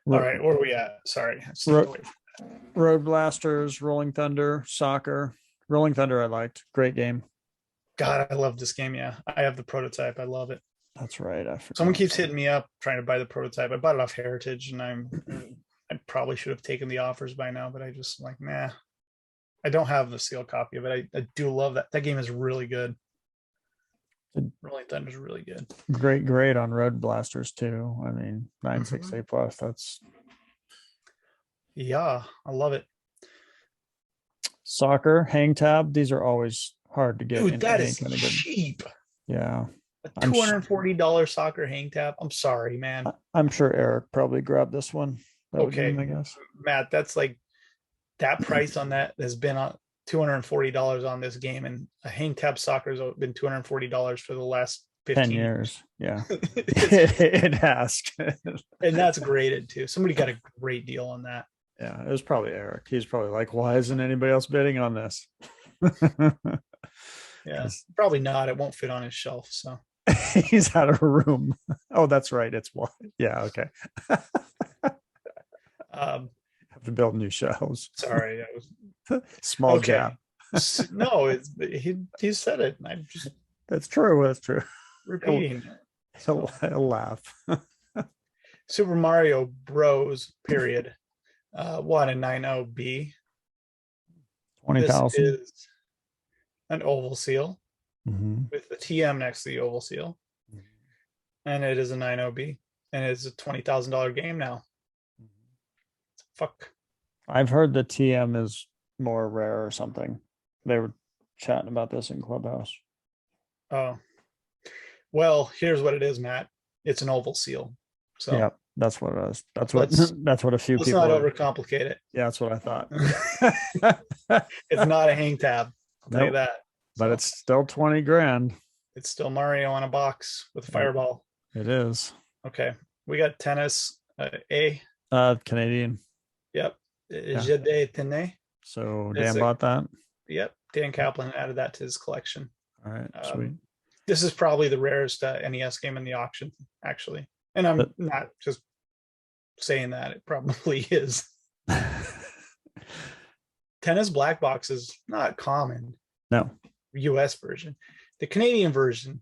All right, where are we at? Sorry, I stepped Ro- away. Road Blasters, Rolling Thunder, Soccer. Rolling Thunder, I liked. Great game. God, I love this game. Yeah, I have the prototype. I love it. That's right. I Someone forgot. keeps hitting me up trying to buy the prototype. I bought it off Heritage, and I probably should have taken the offers by now, but I just like, nah. I don't have the sealed copy of it. I do love that. That game is really good. Rolling Thunder is really good. Great grade on Road Blasters too. I mean, 9.6 A+. That's Yeah, I love it. Soccer, Hang Tab. These are always hard to get Dude, in that any is kind of good. cheap. Yeah. A $240 soccer hang tab. I'm sorry, man. I'm sure Eric probably grabbed this one. That would be Okay, my guess. Matt, that's like that price on that has been on $240 on this game, and a hang tab soccer has been $240 for the last 10 15 years. Yeah. It has. And that's graded too. Somebody got a great deal on that. Yeah, it was probably Eric. He's probably like, why isn't anybody else bidding on this? Yeah, probably not. It won't fit on his shelf. So he's out of room. Oh, that's right. It's what? Yeah. Okay. Have to build new shelves. Sorry, I was small gap. No, he said it. I'm just that's true. That's true. Repeating. He'll laugh. Super Mario Bros. Period. 1.90B. 20,000. This is an oval seal with the TM next to the oval seal, and it is a 90B, and it's a $20,000 game now. Fuck. I've heard the TM is more rare or something. They were chatting about this in Clubhouse. Oh, well, here's what it is, Matt. It's an oval seal. So yeah, that's what it is. That's what a few people. Let's not overcomplicate it. Yeah, that's what I thought. It's not a hang tab. I'll tell you that. But it's still 20 grand. It's still Mario on a box with a fireball. It is. Okay, we got tennis. A. Canadian. Yep. Je de tennis. So Dan bought that. Yep. Dan Kaplan added that to his collection. All right. Sweet. This is probably the rarest NES game in the auction, actually. And I'm not just saying that. It probably is. Tennis black box is not common. No. US version. The Canadian version,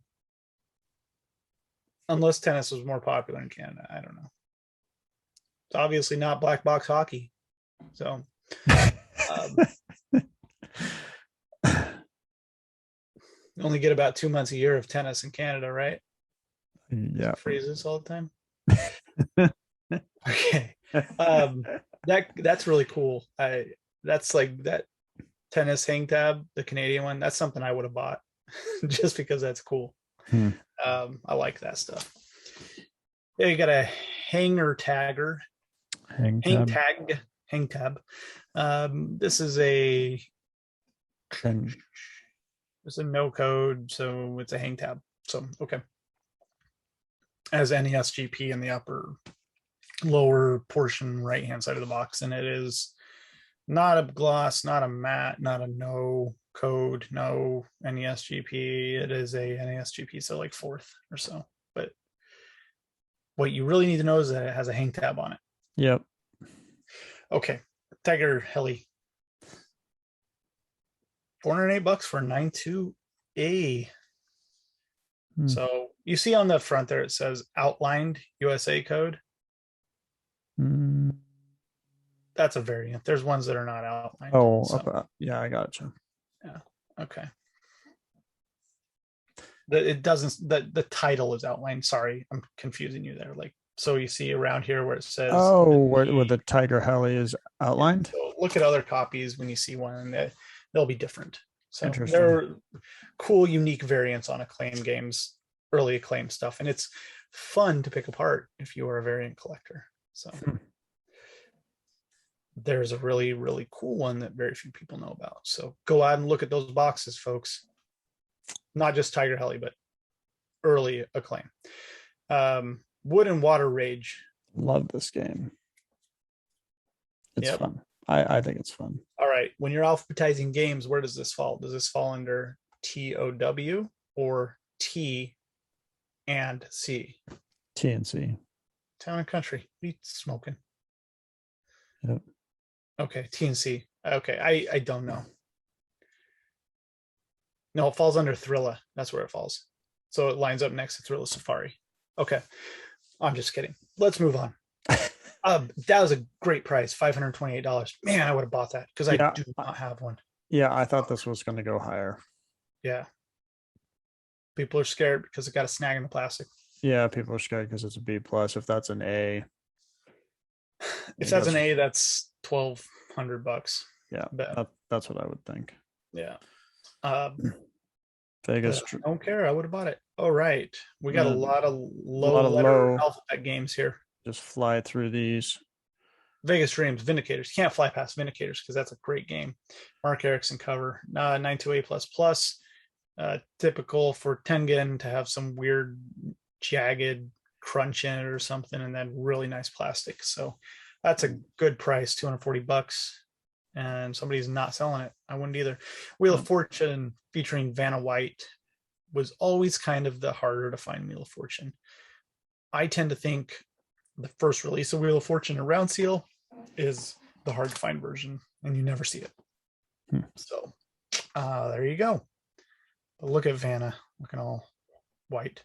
unless tennis was more popular in Canada, I don't know. It's obviously not black box hockey. So you only get about 2 months a year of tennis in Canada, right? Yeah. It freezes all the time. Okay. That's really cool. That's like that tennis hang tab, the Canadian one. That's something I would have bought just because that's cool. I like that stuff. Yeah, you got a hanger tagger. Hang tab. This is it's a no code, so it's a hang tab. So okay. As NESGP in the upper lower portion right hand side of the box, and it is not a gloss, not a matte, not a no code, no NESGP. It is a NESGP, so like fourth or so. But what you really need to know is that it has a hang tab on it. Yep. Okay. Tiger Heli. $408 for 92A. So you see on the front there, it says outlined USA code. That's a variant. There's ones that are not outlined. Oh, so. Yeah, I gotcha. Yeah. Okay. It doesn't. The title is outlined. Sorry, I'm confusing you there. Like, so you see around here where it says. Oh, where the Tiger Heli is outlined. So look at other copies when you see one, and they'll be different. So there are cool, unique variants on Acclaim games, early Acclaim stuff, and it's fun to pick apart if you are a variant collector. So there's a really, really cool one that very few people know about. So go out and look at those boxes, folks. Not just Tiger Heli, but early Acclaim. Wood and Water Rage. Love this game. It's Yep. fun. I think it's fun. All right. When you're alphabetizing games, where does this fall? Does this fall under TOW or T and C? TNC. Town and Country. What are you smoking? Yep. Okay, TNC. Okay, I don't know. No, it falls under Thrilla. That's where it falls. So it lines up next to Thrilla Safari. Okay. I'm just kidding. Let's move on. That was a great price, $528. Man, I would have bought that because I do not have one. Yeah, I thought this was going to go higher. Yeah. People are scared because it got a snag in the plastic. Yeah, people are scared because it's a B plus. If that's an A, if that's an A, that's $1,200. Yeah, that's what I would think. Yeah. Vegas. I don't care. I would have bought it. All right, we got a lot of low alphabet games here. Just fly through these. Vegas Dreams, Vindicators. Can't fly past Vindicators because that's a great game. Mark Erickson cover. 92A++. Typical for Tengen to have some weird jagged crunch in it or something, and then really nice plastic. So that's a good price, $240. And somebody's not selling it. I wouldn't either. Wheel of Fortune featuring Vanna White was always kind of the harder to find Wheel of Fortune. I tend to think the first release of Wheel of Fortune and Round Seal is the hard to find version, and you never see it. So there you go. But look at Vanna looking all white.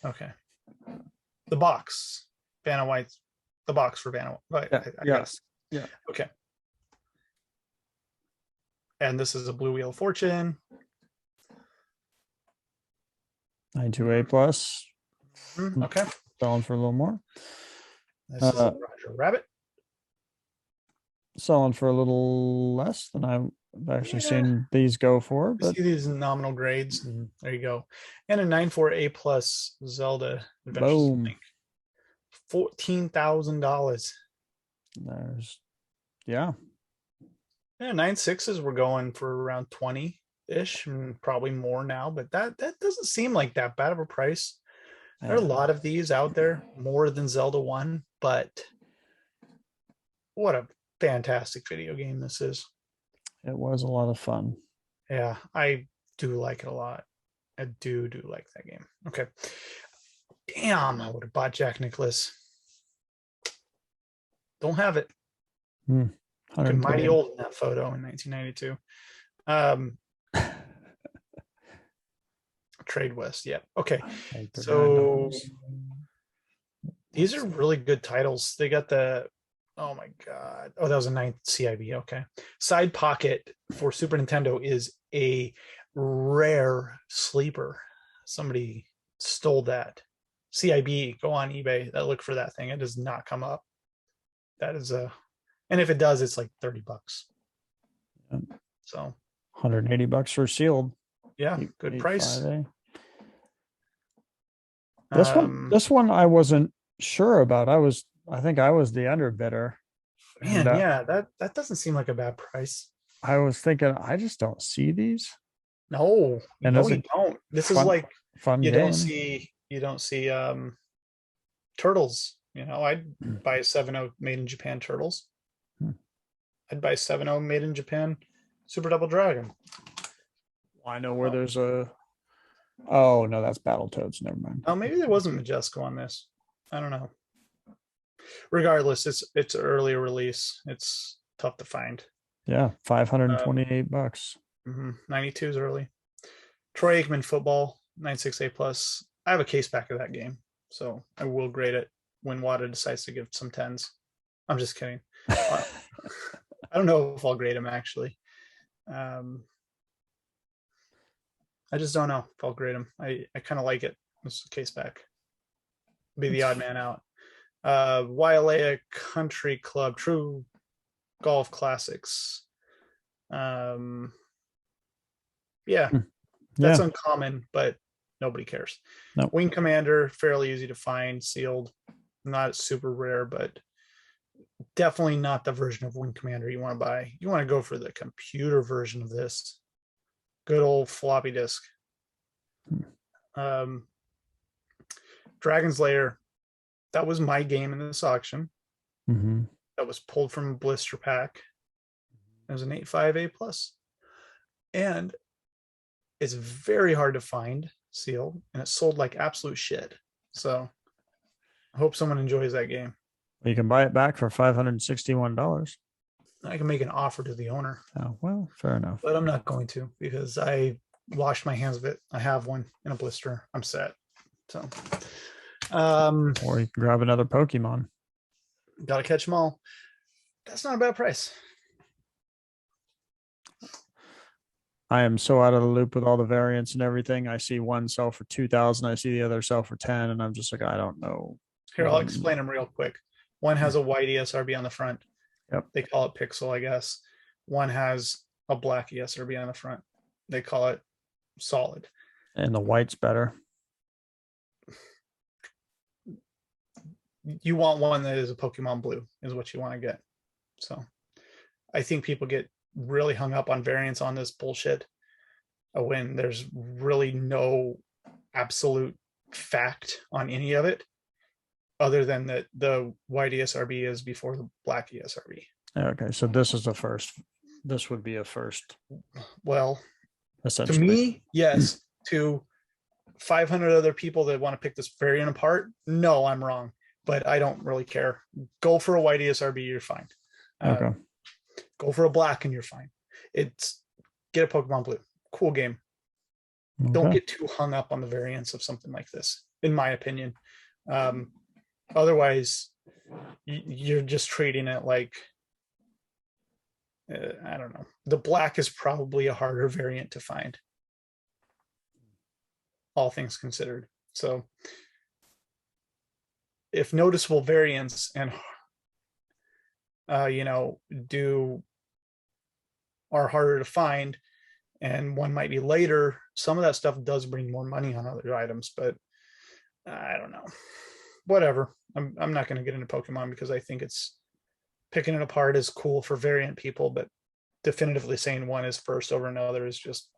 Okay. The box. Vanna White's the box for Vanna White. I guess. Yeah. Okay. And this is a blue Wheel of Fortune. 92A+. Okay. Selling for a little more. This is a Roger Rabbit. Selling for a little less than I've actually seen these go for. But see these nominal grades. There you go. And a 94A+ Zelda Adventures. Boom. $14,000. There's, yeah. 9.6s were going for around 20-ish, probably more now, but that doesn't seem like that bad of a price. There are a lot of these out there, more than Zelda 1, but what a fantastic video game this is. It was a lot of fun. Yeah, I do like it a lot. I do like that game. Okay. Damn, I would have bought Jack Nicklaus. Don't have it. Mighty old in that photo in 1992. Trade West. Yeah. Okay. So these are really good titles. They got oh my God. Oh, that was a 9th CIB. Okay. Side Pocket for Super Nintendo is a rare sleeper. Somebody stole that. CIB, go on eBay. Look for that thing. It does not come up. That is and if it does, it's like $30. So $180 for sealed. Yeah, good price. This one I wasn't sure about. I think I was the underbidder. Man, yeah, that doesn't seem like a bad price. I was thinking I just don't see these. No, you don't. This is like fun. You don't see turtles. I'd buy a 7.0 made in Japan turtles. I'd buy 7.0 made in Japan Super Double Dragon. Well, I know where there's a. Oh no, that's Battletoads. Never mind. Oh, maybe there wasn't Majesco on this. I don't know. Regardless, it's an earlier release. It's tough to find. Yeah, $528. 92 is early. Troy Aikman Football 96A+. I have a case back of that game, so I will grade it when Wada decides to give some 10s. I'm just kidding. I don't know if I'll grade him actually. I just don't know if I'll grade him. I kind of like it. This is a case back. Be the odd man out. Wailea Country Club, True Golf Classics. That's uncommon, but nobody cares. No. Wing Commander, fairly easy to find, sealed. Not super rare, but definitely not the version of Wing Commander you want to buy. You want to go for the computer version of this. Good old floppy disk. Dragon's Lair, that was my game in this auction. Mm-hmm. That was pulled from a blister pack. It was an 8.5 A plus. And it's very hard to find sealed, and it sold like absolute shit. So I hope someone enjoys that game. You can buy it back for $561. I can make an offer to the owner. Oh, well, fair enough. But I'm not going to, because I washed my hands of it. I have one in a blister. I'm set. So or you can grab another Pokemon. Gotta catch them all. That's not a bad price. I am so out of the loop with all the variants and everything. I see one sell for 2,000. I see the other sell for 10, and I'm just like, I don't know. Here, I'll explain them real quick. One has a white ESRB on the front. Yep. They call it Pixel, I guess. One has a black ESRB on the front. They call it Solid. And the white's better. You want one that is a Pokemon Blue, is what you want to get. So I think people get really hung up on variants on this bullshit when there's really no absolute fact on any of it, other than that the white ESRB is before the black ESRB. Okay, so this is the first. This would be a first. Well, essentially, to me, yes. To 500 other people that want to pick this variant apart, no, I'm wrong. But I don't really care. Go for a white ESRB, you're fine. Okay. Go for a black and you're fine. It's get a Pokemon Blue. Cool game. Okay. Don't get too hung up on the variants of something like this, in my opinion. Otherwise, you're just treating it like, I don't know. The black is probably a harder variant to find, all things considered. So if noticeable variants and are harder to find, and one might be later, some of that stuff does bring more money on other items, but I don't know. Whatever. I'm not going to get into Pokemon because I think it's picking it apart is cool for variant people, but definitively saying one is first over another is just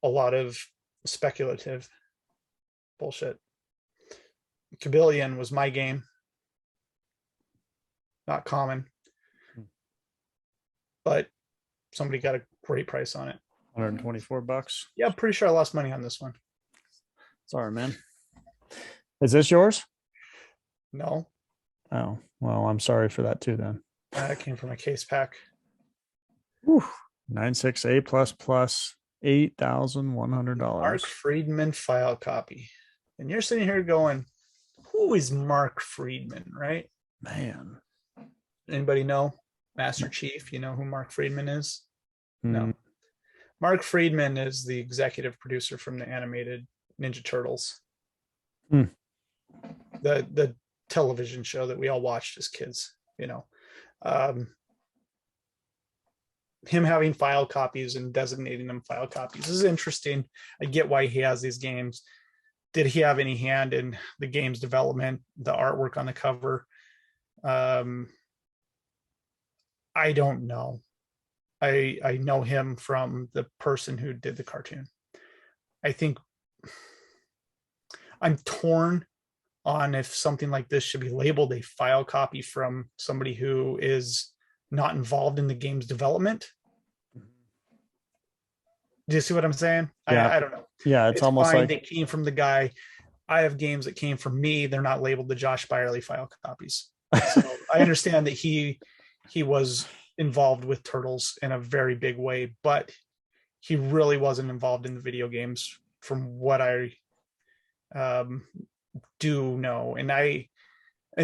a lot of speculative bullshit. Kabylion was my game. Not common, but somebody got a great price on it. $124. Yeah, I'm pretty sure I lost money on this one. Sorry, man. Is this yours? No. Oh, well, I'm sorry for that too then. That came from a case pack. 96 A++, $8,100. Mark Friedman file copy. And you're sitting here going, who is Mark Friedman, right? Man. Anybody know? Master Chief, you know who Mark Friedman is? No. Mark Friedman is the executive producer from the animated Ninja Turtles. The television show that we all watched as kids, him having file copies and designating them file copies is interesting. I get why he has these games. Did he have any hand in the game's development, the artwork on the cover? I don't know. I know him from the person who did the cartoon. I think I'm torn on if something like this should be labeled a file copy from somebody who is not involved in the game's development. Do you see what I'm saying? Yeah. I don't know. Yeah, it's almost like it came from the guy. I have games that came from me. They're not labeled the Josh Byerly file copies. So I understand that he was involved with Turtles in a very big way, but he really wasn't involved in the video games from what I do know. And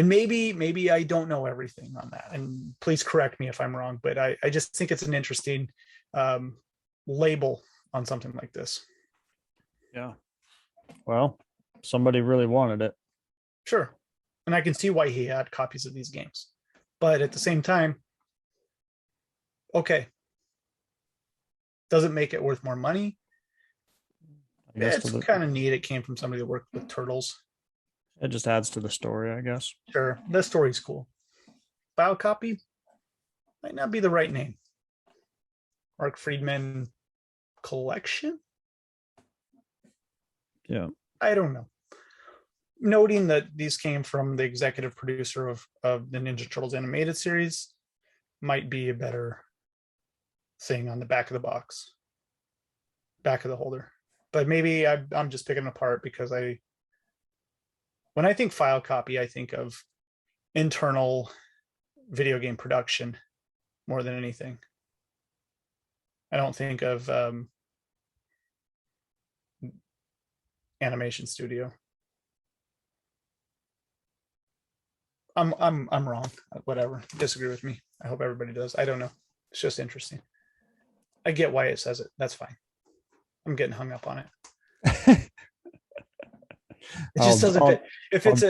maybe I don't know everything on that. And please correct me if I'm wrong, but I just think it's an interesting label on something like this. Yeah. Well, somebody really wanted it. Sure. And I can see why he had copies of these games. But at the same time, okay. Doesn't make it worth more money. It's kind of neat. It came from somebody that worked with Turtles. It just adds to the story, I guess. Sure. The story's cool. File Copy might not be the right name. Mark Friedman Collection? Yeah. I don't know. Noting that these came from the executive producer of the Ninja Turtles animated series might be a better thing on the back of the box, back of the holder. But maybe I'm just picking it apart because when I think File Copy, I think of internal video game production more than anything. I don't think of animation studio. I'm wrong. Whatever. Disagree with me. I hope everybody does. I don't know. It's just interesting. I get why it says it. That's fine. I'm getting hung up on it. It just doesn't fit. If it's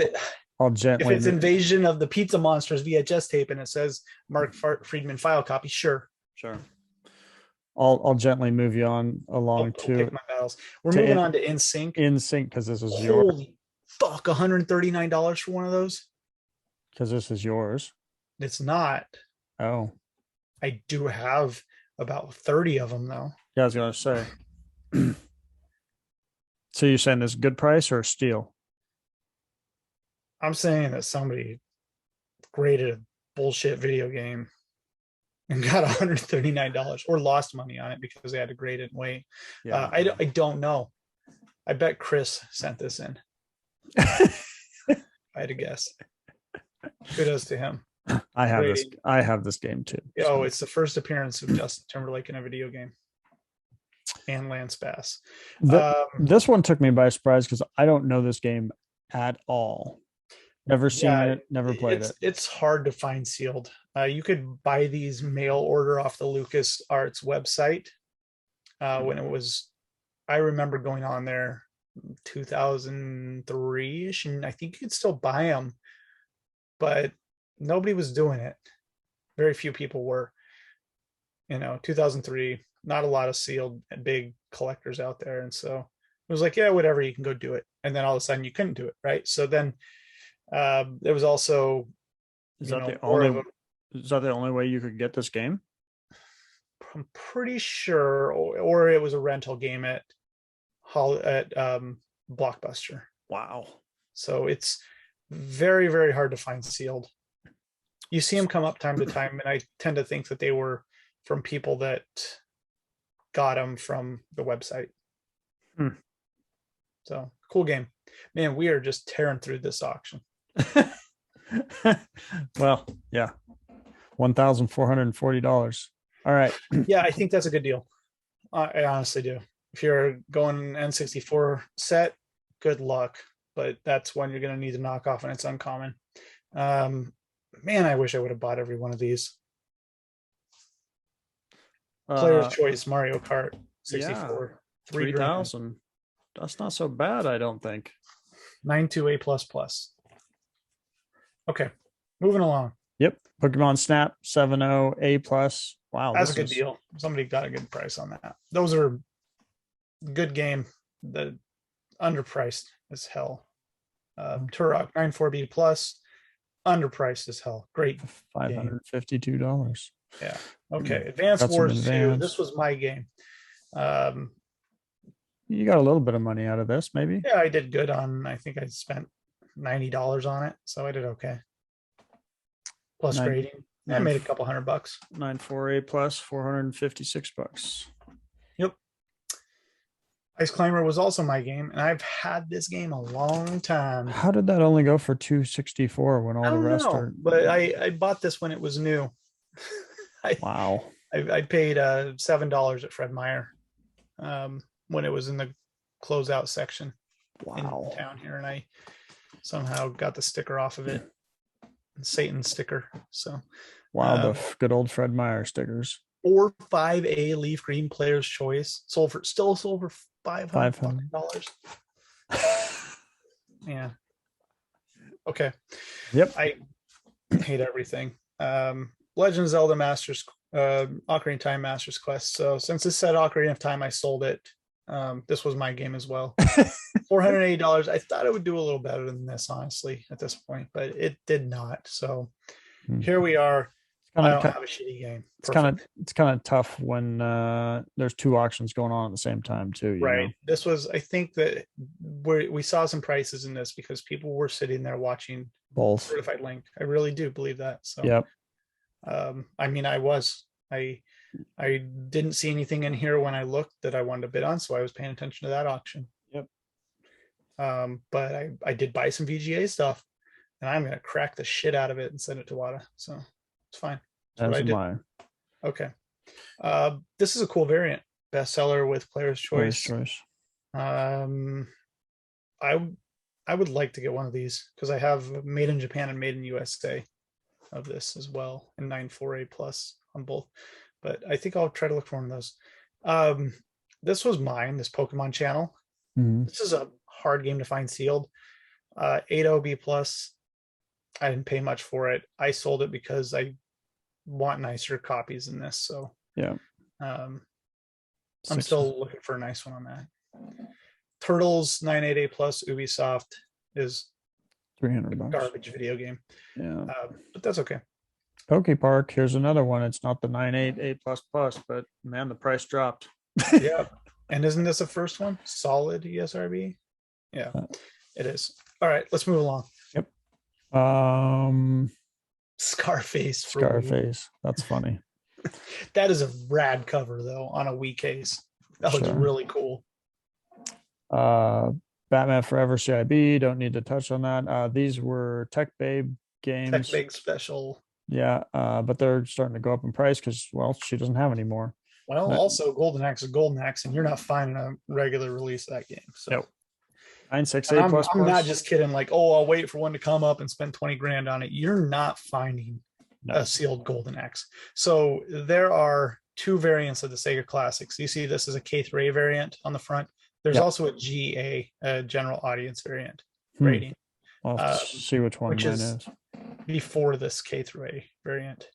Invasion of the Pizza Monsters VHS tape and it says Mark Friedman File Copy, sure. I'll gently move you on along to pick my battles. We're moving on to NSYNC. NSYNC because this is yours. Holy fuck, $139 for one of those? Because this is yours. It's not. Oh. I do have about 30 of them though. Yeah, I was gonna say. So you're saying this is good price or steal? I'm saying that somebody graded a bullshit video game and got $139 or lost money on it because they had to grade it and wait. Yeah. I don't know. I bet Chris sent this in. I had to guess. Kudos to him. I have this game too. Oh, it's the first appearance of Justin Timberlake in a video game. And Lance Bass. This one took me by surprise because I don't know this game at all. Never seen it, never played it. It's hard to find sealed. You could buy these mail order off the LucasArts website when it was, I remember going on there 2003-ish, and I think you could still buy them, but nobody was doing it. Very few people were. 2003, not a lot of sealed big collectors out there. And so it was like, yeah, whatever, you can go do it. And then all of a sudden you couldn't do it. Right. So then there was also, is that the only way you could get this game? I'm pretty sure, or it was a rental game at Blockbuster. Wow. So it's very, very hard to find sealed. You see them come up time to time, and I tend to think that they were from people that got them from the website. So cool game, man. We are just tearing through this auction. Well, yeah, $1,440. All right. Yeah, I think that's a good deal. I honestly do. If you're going N64 set, good luck, but that's one you're going to need to knock off, and it's uncommon. Man, I wish I would have bought every one of these. Player's Choice Mario Kart 64, 3,000. That's not so bad, I don't think. 92A++. Okay, moving along. Yep, Pokemon Snap 7.0 A+. Wow, that's a good deal. Somebody got a good price on that. Those are good game. The underpriced as hell. Turok 94B+, underpriced as hell. Great. $552. Yeah. Okay. Advance Wars 2. This was my game. You got a little bit of money out of this, maybe? Yeah, I did good on, I think I spent $90 on it. So I did okay. Plus grading. I made a couple $100. 94A+, $456. Yep. Ice Climber was also my game, and I've had this game a long time. How did that only go for $264 when all the rest are? But I bought this when it was new. Wow. I paid $7 at Fred Meyer when it was in the closeout section. Wow. In town here, and I somehow got the sticker off of it. Satan sticker. So wow, the good old Fred Meyer stickers. 5A leaf green Player's Choice still sold for $500. Yeah. Okay. Yep. I hate everything. Legend of Zelda Masters, Ocarina of Time Masters Quest. So since this said Ocarina of Time, I sold it. This was my game as well. $480. I thought it would do a little better than this, honestly, at this point, but it did not. So here we are. Kind I of, don't have a shitty game. it's kind of tough when there's two auctions going on at the same time too. You Right. know? This was, I think that we saw some prices in this because people were sitting there watching Both. Certified Link. I really do believe that. So, yep. I mean, I didn't see anything in here when I looked that I wanted to bid on, so I was paying attention to that auction. Yep. But I did buy some VGA stuff, and I'm gonna crack the shit out of it and send it to WADA. So it's fine. That's what I did. Mine. Okay. This is a cool variant. Bestseller with Player's Choice. I would like to get one of these because I have Made in Japan and Made in USA of this as well, and 9.4A plus on both. But I think I'll try to look for one of those. This was mine, this Pokemon channel. Mm-hmm. This is a hard game to find sealed. 8.0B plus. I didn't pay much for it. I sold it because I want nicer copies than this. So yeah. I'm still looking for a nice one on that. Turtles 9.8A plus Ubisoft is $300. Garbage video game. Yeah. But that's okay. Poke Park, here's another one. It's not the 9.8 A++, but man, the price dropped. Yeah. And isn't this the first one? Solid ESRB? Yeah, it is. All right, let's move along. Yep. Scarface. Scarface. That's funny. That is a rad cover though on a Wii case. That looks really cool. Batman Forever CIB. Don't need to touch on that. These were Tech Babe games. Tech Babe special. Yeah, but they're starting to go up in price because, well, she doesn't have any more. Well, also Golden Axe is Golden Axe, and you're not finding a regular release of that game. So. Yep. 9.6A plus. I'm not just kidding. Like, oh, I'll wait for one to come up and spend 20 grand on it. You're not finding a sealed Golden Axe. So there are two variants of the Sega Classics. You see, this is a K3A variant on the front. There's also a GA, a general audience variant rating. I'll see which one mine is. Before this K3A variant,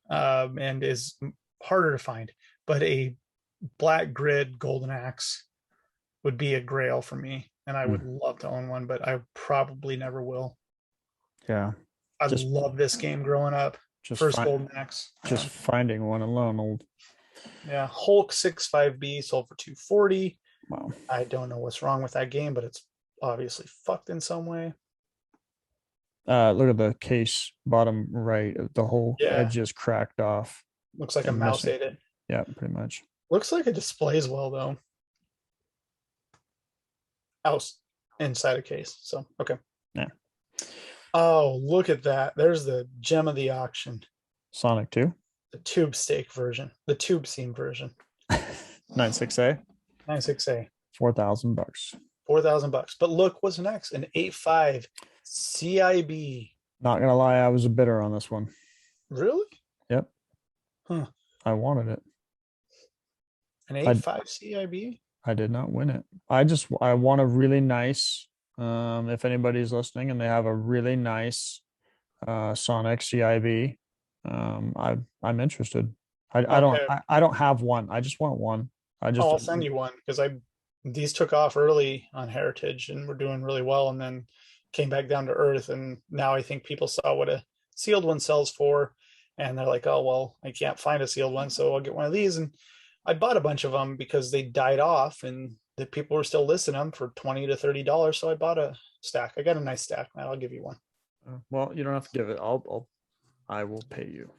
and is harder to find. But a black grid Golden Axe would be a grail for me, and I would love to own one, but I probably never will. Yeah, I love this game growing up. First Golden Axe. Just finding one alone. Yeah, Hulk 6.5B sold for $240. Wow. I don't know what's wrong with that game, but it's obviously fucked in some way. Look at the case bottom right. The whole edge is cracked off. Looks like a mouse ate it. Yeah, pretty much. Looks like it displays well though. Inside a case. So okay. Yeah. Oh, look at that. There's the gem of the auction. Sonic 2. The tube steak version. The tube seam version. 9.6A. 9.6A. $4,000. $4,000. But look what's next. An 8.5 CIB. Not gonna lie, I was a bidder on this one. Really? Yep. Huh. I wanted it. An 8.5 CIB? I did not win it. I want a really nice, if anybody's listening and they have a really nice Sonic CIB, I'm interested. I don't have one. I just want one. I'll send you one because these took off early on Heritage and were doing really well, and then came back down to earth, and now I think people saw what a sealed one sells for, and they're like, oh well, I can't find a sealed one, so I'll get one of these. And I bought a bunch of them because they died off and the people were still listing them for $20 to $30, so I bought a stack. I got a nice stack, man. I'll give you one. Well, you don't have to give it. I will pay you.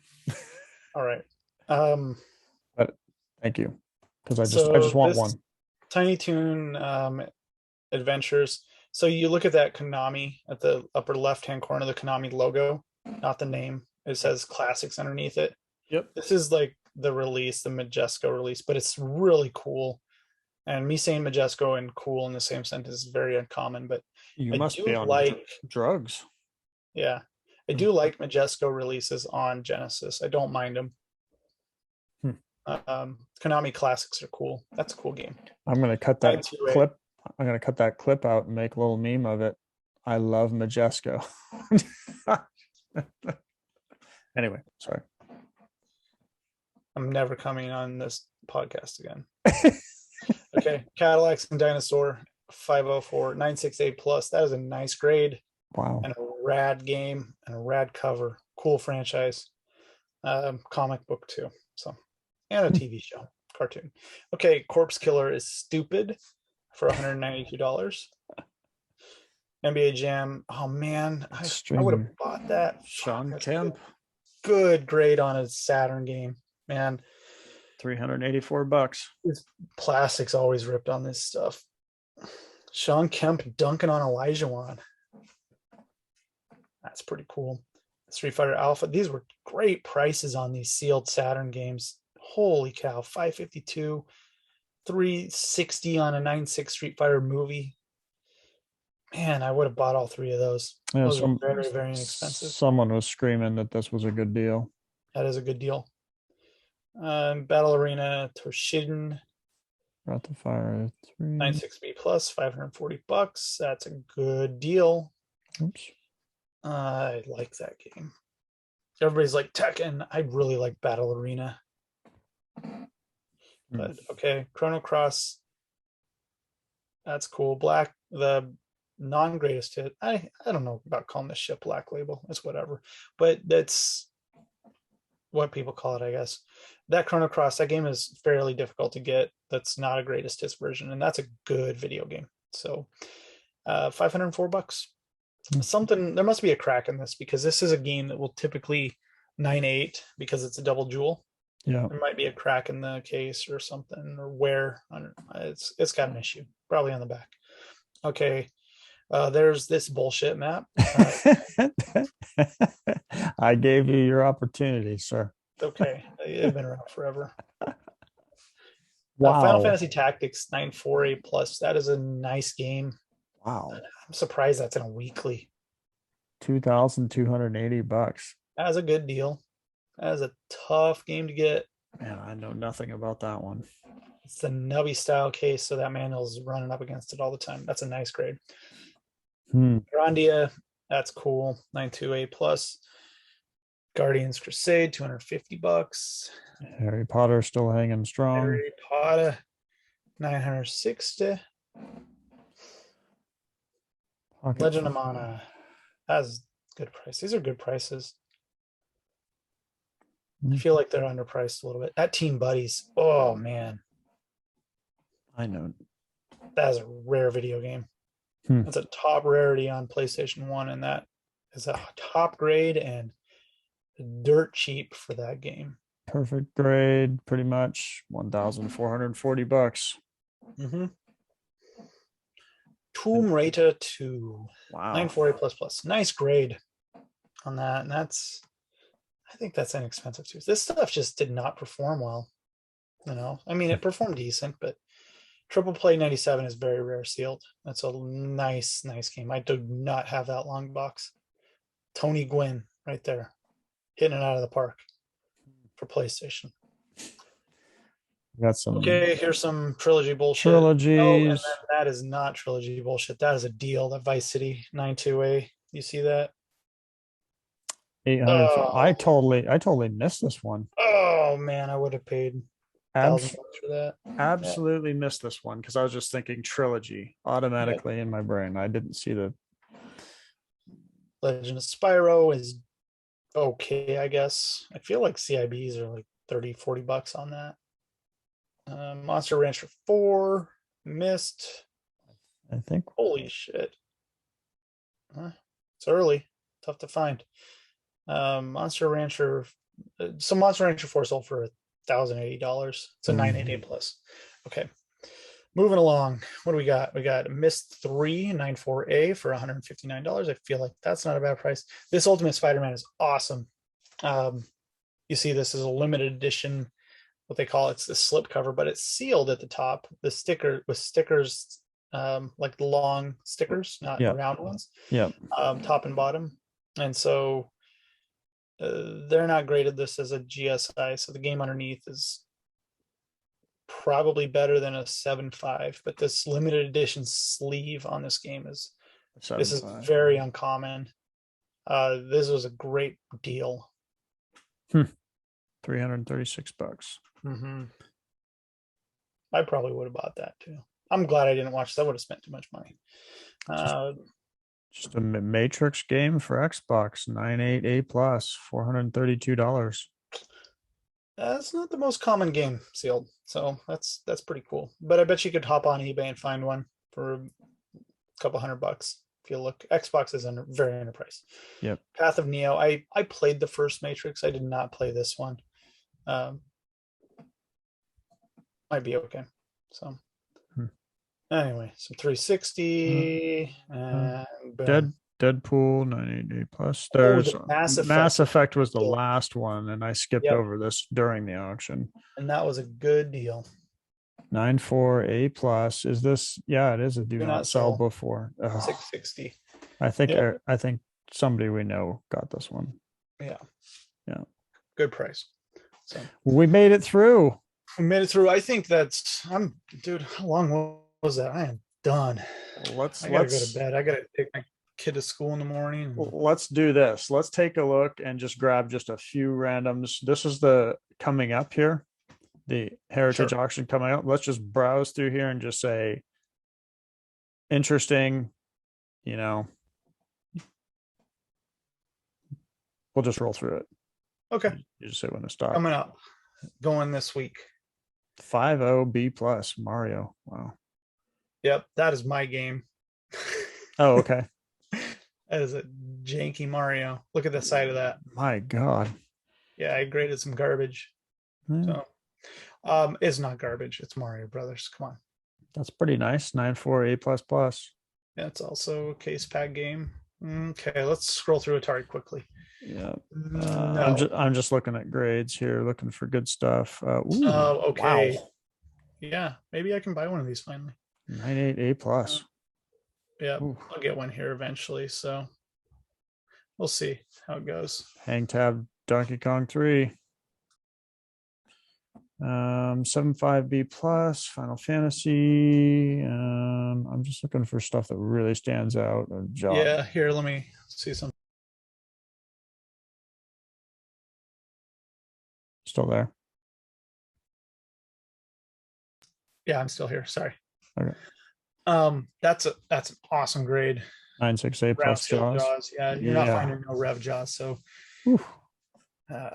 All right. But thank you, because I just want one. Tiny Toon Adventures. So you look at that Konami at the upper left-hand corner, the Konami logo, not the name. It says Classics underneath it. Yep. This is like the release, the Majesco release, but it's really cool. And me saying Majesco and cool in the same sentence is very uncommon, but you must be on drugs. Yeah. I do like Majesco releases on Genesis. I don't mind them. Konami Classics are cool. That's a cool game. I'm going to cut that clip. I'm going to cut that clip out and make a little meme of it. I love Majesco. Anyway, sorry. I'm never coming on this podcast again. Okay. Cadillacs and Dinosaur 504 9.6A plus. That is a nice grade. Wow. And a rad game and a rad cover. cool franchise. Comic book too. So, and a TV show, cartoon. Okay, Corpse Killer is stupid for $192. NBA Jam. Oh man, I would have bought that. Sean Kemp. Good grade on a Saturn game, man. $384. It's plastic's always ripped on this stuff. Sean Kemp dunking on Elijah Wan. That's pretty cool. Street Fighter Alpha. These were great prices on these sealed Saturn games. Holy cow, $552, $360 on a 9.6 Street Fighter movie. Man, I would have bought all three of those. Yeah, those are very, very inexpensive. Someone was screaming that this was a good deal. That is a good deal. Battle Arena Torshiden. Brought the Fire 3. 9.6B plus, $540. That's a good deal. Oops. I like that game. Everybody's like Tekken. I really like Battle Arena. But okay, Chrono Cross. That's cool. Black, the non-greatest hit. I don't know about calling this shit Black Label. It's whatever. But that's what people call it, I guess. That Chrono Cross, that game is fairly difficult to get. That's not a greatest hits version, and that's a good video game. So $504. Something, there must be a crack in this, because this is a game that will typically 9.8 because it's a double jewel. Yeah, there might be a crack in the case or something, or where. I don't know. It's got an issue, probably on the back. Okay, there's this bullshit map. I gave you your opportunity, sir. Okay, it's been around forever. Wow. Final Fantasy Tactics 9.4A plus. That is a nice game. Wow. I'm surprised that's in a weekly. $2,280. That's a good deal. That is a tough game to get. Man, I know nothing about that one. It's the Nubby style case, so that manual's running up against it all the time. That's a nice grade. Grandia, that's cool. 9.2A plus. Guardians Crusade, $250. Harry Potter still hanging strong. Harry Potter, $960. Legend of Mana, that's good price. These are good prices. I feel like they're underpriced a little bit. That Team Buddies, oh man, I know. That is a rare video game. That's a top rarity on PlayStation 1, and that is a top grade and dirt cheap for that game. Perfect grade, pretty much. $1,440. Tomb Raider 2. Wow. 9.4A plus plus. Nice grade on that. And that's, I think that's inexpensive too. This stuff just did not perform well. You know, I mean, it performed decent, but Triple Play 97 is very rare sealed. That's a nice game. I do not have that long box. Tony Gwynn right there, hitting it out of the park for PlayStation. Got some. Okay, here's some trilogy bullshit. Trilogies. Oh, and that is not trilogy bullshit. That is a deal. That Vice City 9.2A. You see that? 800. Oh. I totally missed this one. Oh man, I would have paid $1,000 for that. Absolutely missed this one because I was just thinking trilogy automatically in my brain. I didn't see the Legend of Spyro is okay, I guess. I feel like CIBs are like $30-$40 on that. Monster Rancher 4 missed. I think. Holy shit. It's early. Tough to find. Monster Rancher. So Monster Rancher 4 sold for $1,080. It's a 9.8A plus. Okay. Moving along. What do we got? We got Myst 3 9.4A for $159. I feel like that's not a bad price. This Ultimate Spider-Man is awesome. You see this is a limited edition, what they call it's the slip cover, but it's sealed at the top. The sticker with stickers, like the long stickers, not round ones. Top and bottom. And so they're not graded this as a GSI, so the game underneath is probably better than a 7.5, but this limited edition sleeve on this game is very uncommon. This was a great deal. $336. I probably would have bought that too. I'm glad I didn't watch that. I would have spent too much money. Just a Matrix game for Xbox, 98A plus, $432. It's not the most common game sealed, so that's pretty cool. But I bet you could hop on eBay and find one for a couple $100 if you look. Xbox is very underpriced. Yep. Path of Neo. I played the first Matrix. I did not play this one. Might be okay. So anyway, some 360 and boom. Deadpool 98 plus. There's Mass Effect was the last one, and I skipped over this during the auction. And that was a good deal. 94A plus. Is this? Yeah, it is a do not sell before. 660. I think somebody we know got this one. Yeah. Yeah. Good price. So we made it through. I think dude, how long was that? I am done. I gotta go to bed. I gotta take my kid to school in the morning. Let's do this. Let's take a look and just grab just a few randoms. This is the coming up here, the Heritage auction coming up. Let's just browse through here and just say interesting, we'll just roll through it. Okay. You just say when to stop. Coming up, going this week. 50B plus Mario. Wow. Yep, that is my game. Oh, okay. That is a janky Mario. Look at the side of that. My God. Yeah, I graded some garbage. Yeah. So it's not garbage. It's Mario Brothers. Come on. That's pretty nice. 94A plus plus. Yeah, it's also a case pack game. Okay, let's scroll through Atari quickly. Yeah. I'm just looking at grades here, looking for good stuff. Okay. Wow. Yeah, maybe I can buy one of these finally. 98A plus. Yeah, I'll get one here eventually. So we'll see how it goes. Hang tab Donkey Kong 3. 75B plus Final Fantasy. I'm just looking for stuff that really stands out. Yeah, here, let me see some. Still there? Yeah, I'm still here. Sorry. Okay. That's an awesome grade. 96A plus Jaws. Yeah, you're not finding no Rev Jaws, so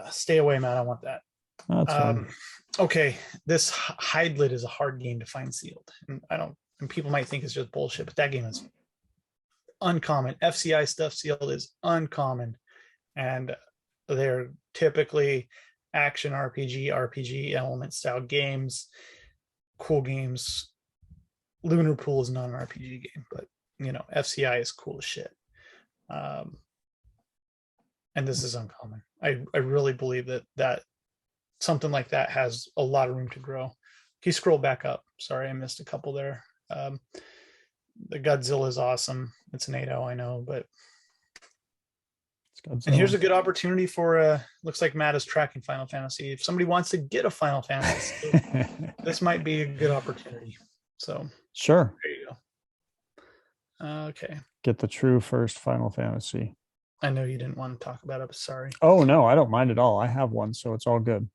stay away, man. I want that. That's fine. Okay, this Hydlid is a hard game to find sealed, and people might think it's just bullshit, but that game is uncommon. FCI stuff sealed is uncommon, and they're typically action RPG element style games, cool games. Lunar Pool is not an RPG game, but FCI is cool as shit. And this is uncommon. I really believe that something like that has a lot of room to grow. Can you scroll back up? Sorry, I missed a couple there. The Godzilla is awesome. It's an 8.0, I know, but and here's a good opportunity for looks like Matt is tracking Final Fantasy. If somebody wants to get a Final Fantasy, this might be a good opportunity. So sure. There you go. Okay. Get the true first Final Fantasy. I know you didn't want to talk about it. Sorry. Oh no, I don't mind at all. I have one, so it's all good.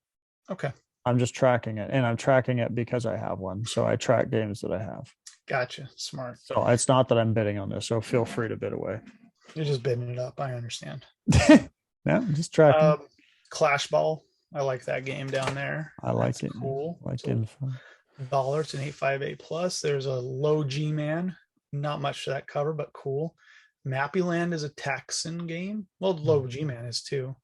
Okay. I'm just tracking it, and I'm tracking it because I have one. So I track games that I have. Gotcha. Smart. So it's not that I'm bidding on this. So feel free to bid away. You're just bidding it up. I understand. Yeah, I'm just tracking. Clash Ball. I like that game down there. I like it. Cool. Like info. $1. It's an 858 plus. There's a low G Man. Not much to that cover, but cool. Mappy Land is a Texan game. Well, low G Man is too.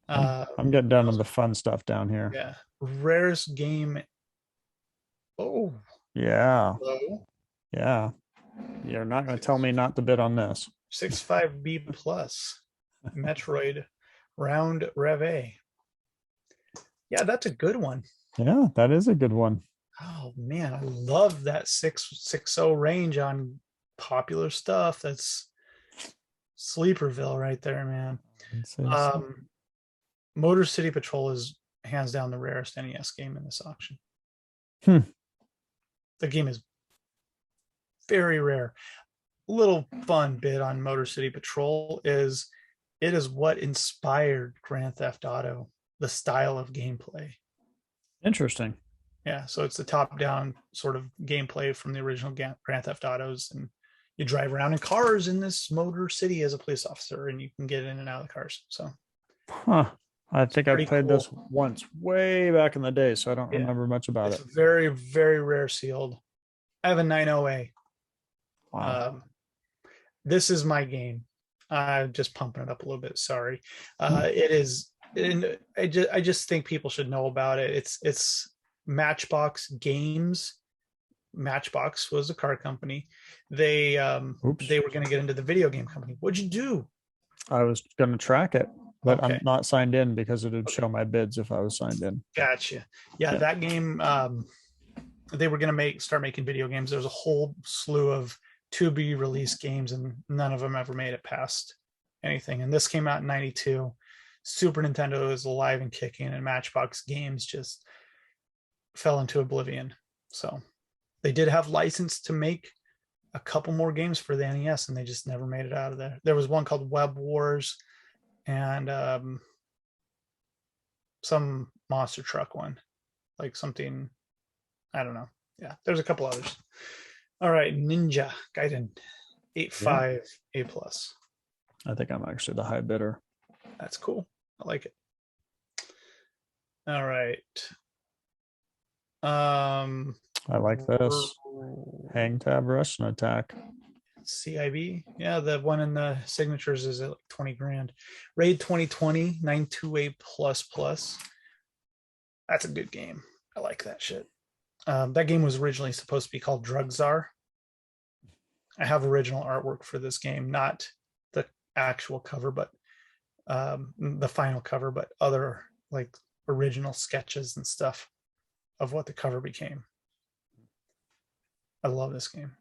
I'm getting down to the fun stuff down here. Yeah. Rarest game. Oh. Yeah. Low. Yeah. You're not going to tell me not to bid on this. 65B plus. Metroid Round Reve. Yeah, that's a good one. Yeah, that is a good one. Oh man, I love that 660 range on popular stuff. That's Sleeperville right there, man. Motorcity Patrol is hands down the rarest NES game in this auction. The game is very rare. Little fun bit on Motorcity Patrol is it is what inspired Grand Theft Auto, the style of gameplay. Interesting. Yeah, so it's the top-down sort of gameplay from the original Grand Theft Autos, and You drive around in cars in this Motor City as a police officer, and you can get in and out of the cars. So, I think I played cool. this once way back in the day, so I don't remember much about it's it. very, very rare sealed. I have a 908. Wow. This is my game. I'm just pumping it up a little bit. Sorry. It is. And I just think people should know about it. It's Matchbox Games. Matchbox was a car company. They were going to get into the video game company. What'd you do? I was going to track it, but Okay. I'm not signed in because it would show my bids if I was signed in. Gotcha. Yeah. That game. They were going to start making video games. There was a whole slew of to be released games, and none of them ever made it past anything. And this came out in '92. Super Nintendo is alive and kicking, and Matchbox Games just fell into oblivion. So they did have license to make a couple more games for the NES, and they just never made it out of there. There was one called Web Wars and some monster truck one, like something, I don't know. Yeah, there's a couple others. All right, Ninja Gaiden 8.5 A+. I think I'm actually the high bidder. That's cool. I like it. All right. I like this. Hang tab, rush, and attack. CIB. Yeah, the one in the signatures is at like 20 grand. Raid 2020 92A++. That's a good game. I like that shit. That game was originally supposed to be called Drug Czar. I have original artwork for this game, not the actual cover, but the final cover, but other like original sketches and stuff of what the cover became. I love this game.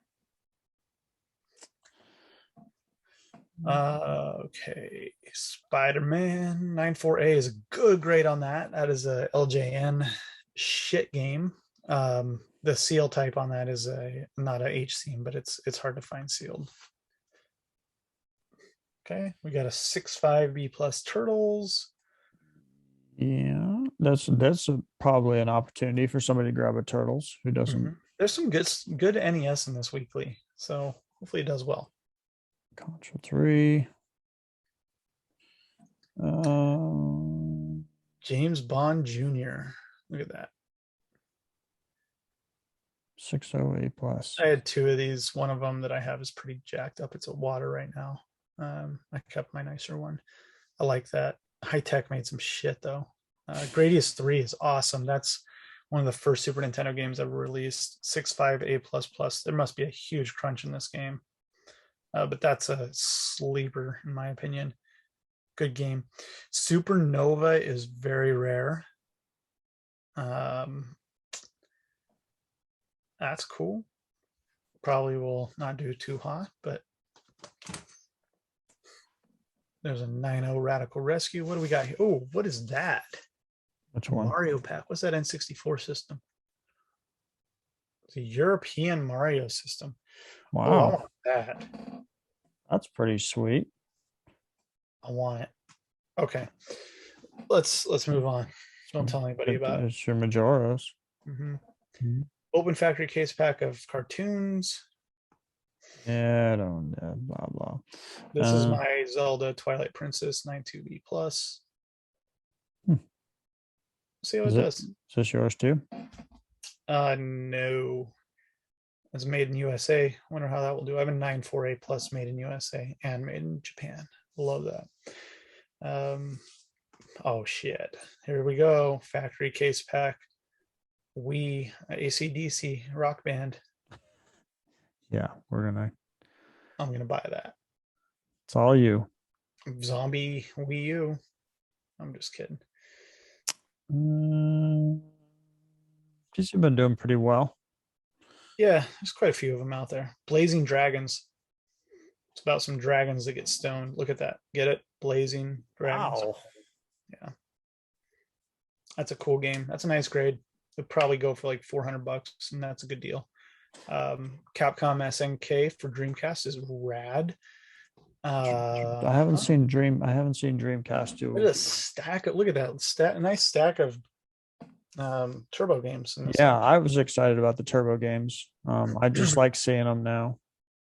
Okay, Spider-Man 94A is a good grade on that. That is a LJN shit game. The seal type on that is not a H seam, but it's hard to find sealed. Okay, we got a 6.5 B+ Turtles. Yeah, that's probably an opportunity for somebody to grab a Turtles who doesn't. Mm-hmm. There's some good NES in this weekly, so hopefully it does well. Contra 3. James Bond Jr. Look at that. 6.0 A+. I had two of these. One of them that I have is pretty jacked up. It's a water right now. I kept my nicer one. I like that. High Tech made some shit though. Gradius 3 is awesome. That's one of the first Super Nintendo games ever released. 6.5 A++. There must be a huge crunch in this game. But that's a sleeper in my opinion. Good game. Supernova is very rare. That's cool. Probably will not do too hot, but there's a 9.0 Radical Rescue. What do we got here? Oh, what is that? Which one? Mario Pack. What's that N64 system? It's a European Mario system. Wow. Oh, I want that. That's pretty sweet. I want it. Okay. Let's move on. Don't tell anybody about it. It's your Majoras. Mm-hmm. Mm-hmm. Open factory case pack of cartoons. Yeah, I don't know. Blah blah. This is my Zelda Twilight Princess 92B+. See how it does. Is this yours too? No. It's made in USA. Wonder how that will do. I have a 94A+ made in USA and made in Japan. Love that. Oh shit. Here we go. Factory case pack. Wii AC/DC Rock Band. Yeah, I'm gonna buy that. It's all you. Zombie Wii U. I'm just kidding. Guess you've been doing pretty well. Yeah, there's quite a few of them out there. Blazing Dragons. It's about some dragons that get stoned. Look at that. Get it? Blazing Dragons. Wow. Yeah. That's a cool game. That's a nice grade. It'd probably go for like $400, and that's a good deal. Capcom SNK for Dreamcast is rad. I haven't seen Dreamcast do. Look at that nice stack of turbo games. Yeah, I was excited about the turbo games. I just like seeing them now.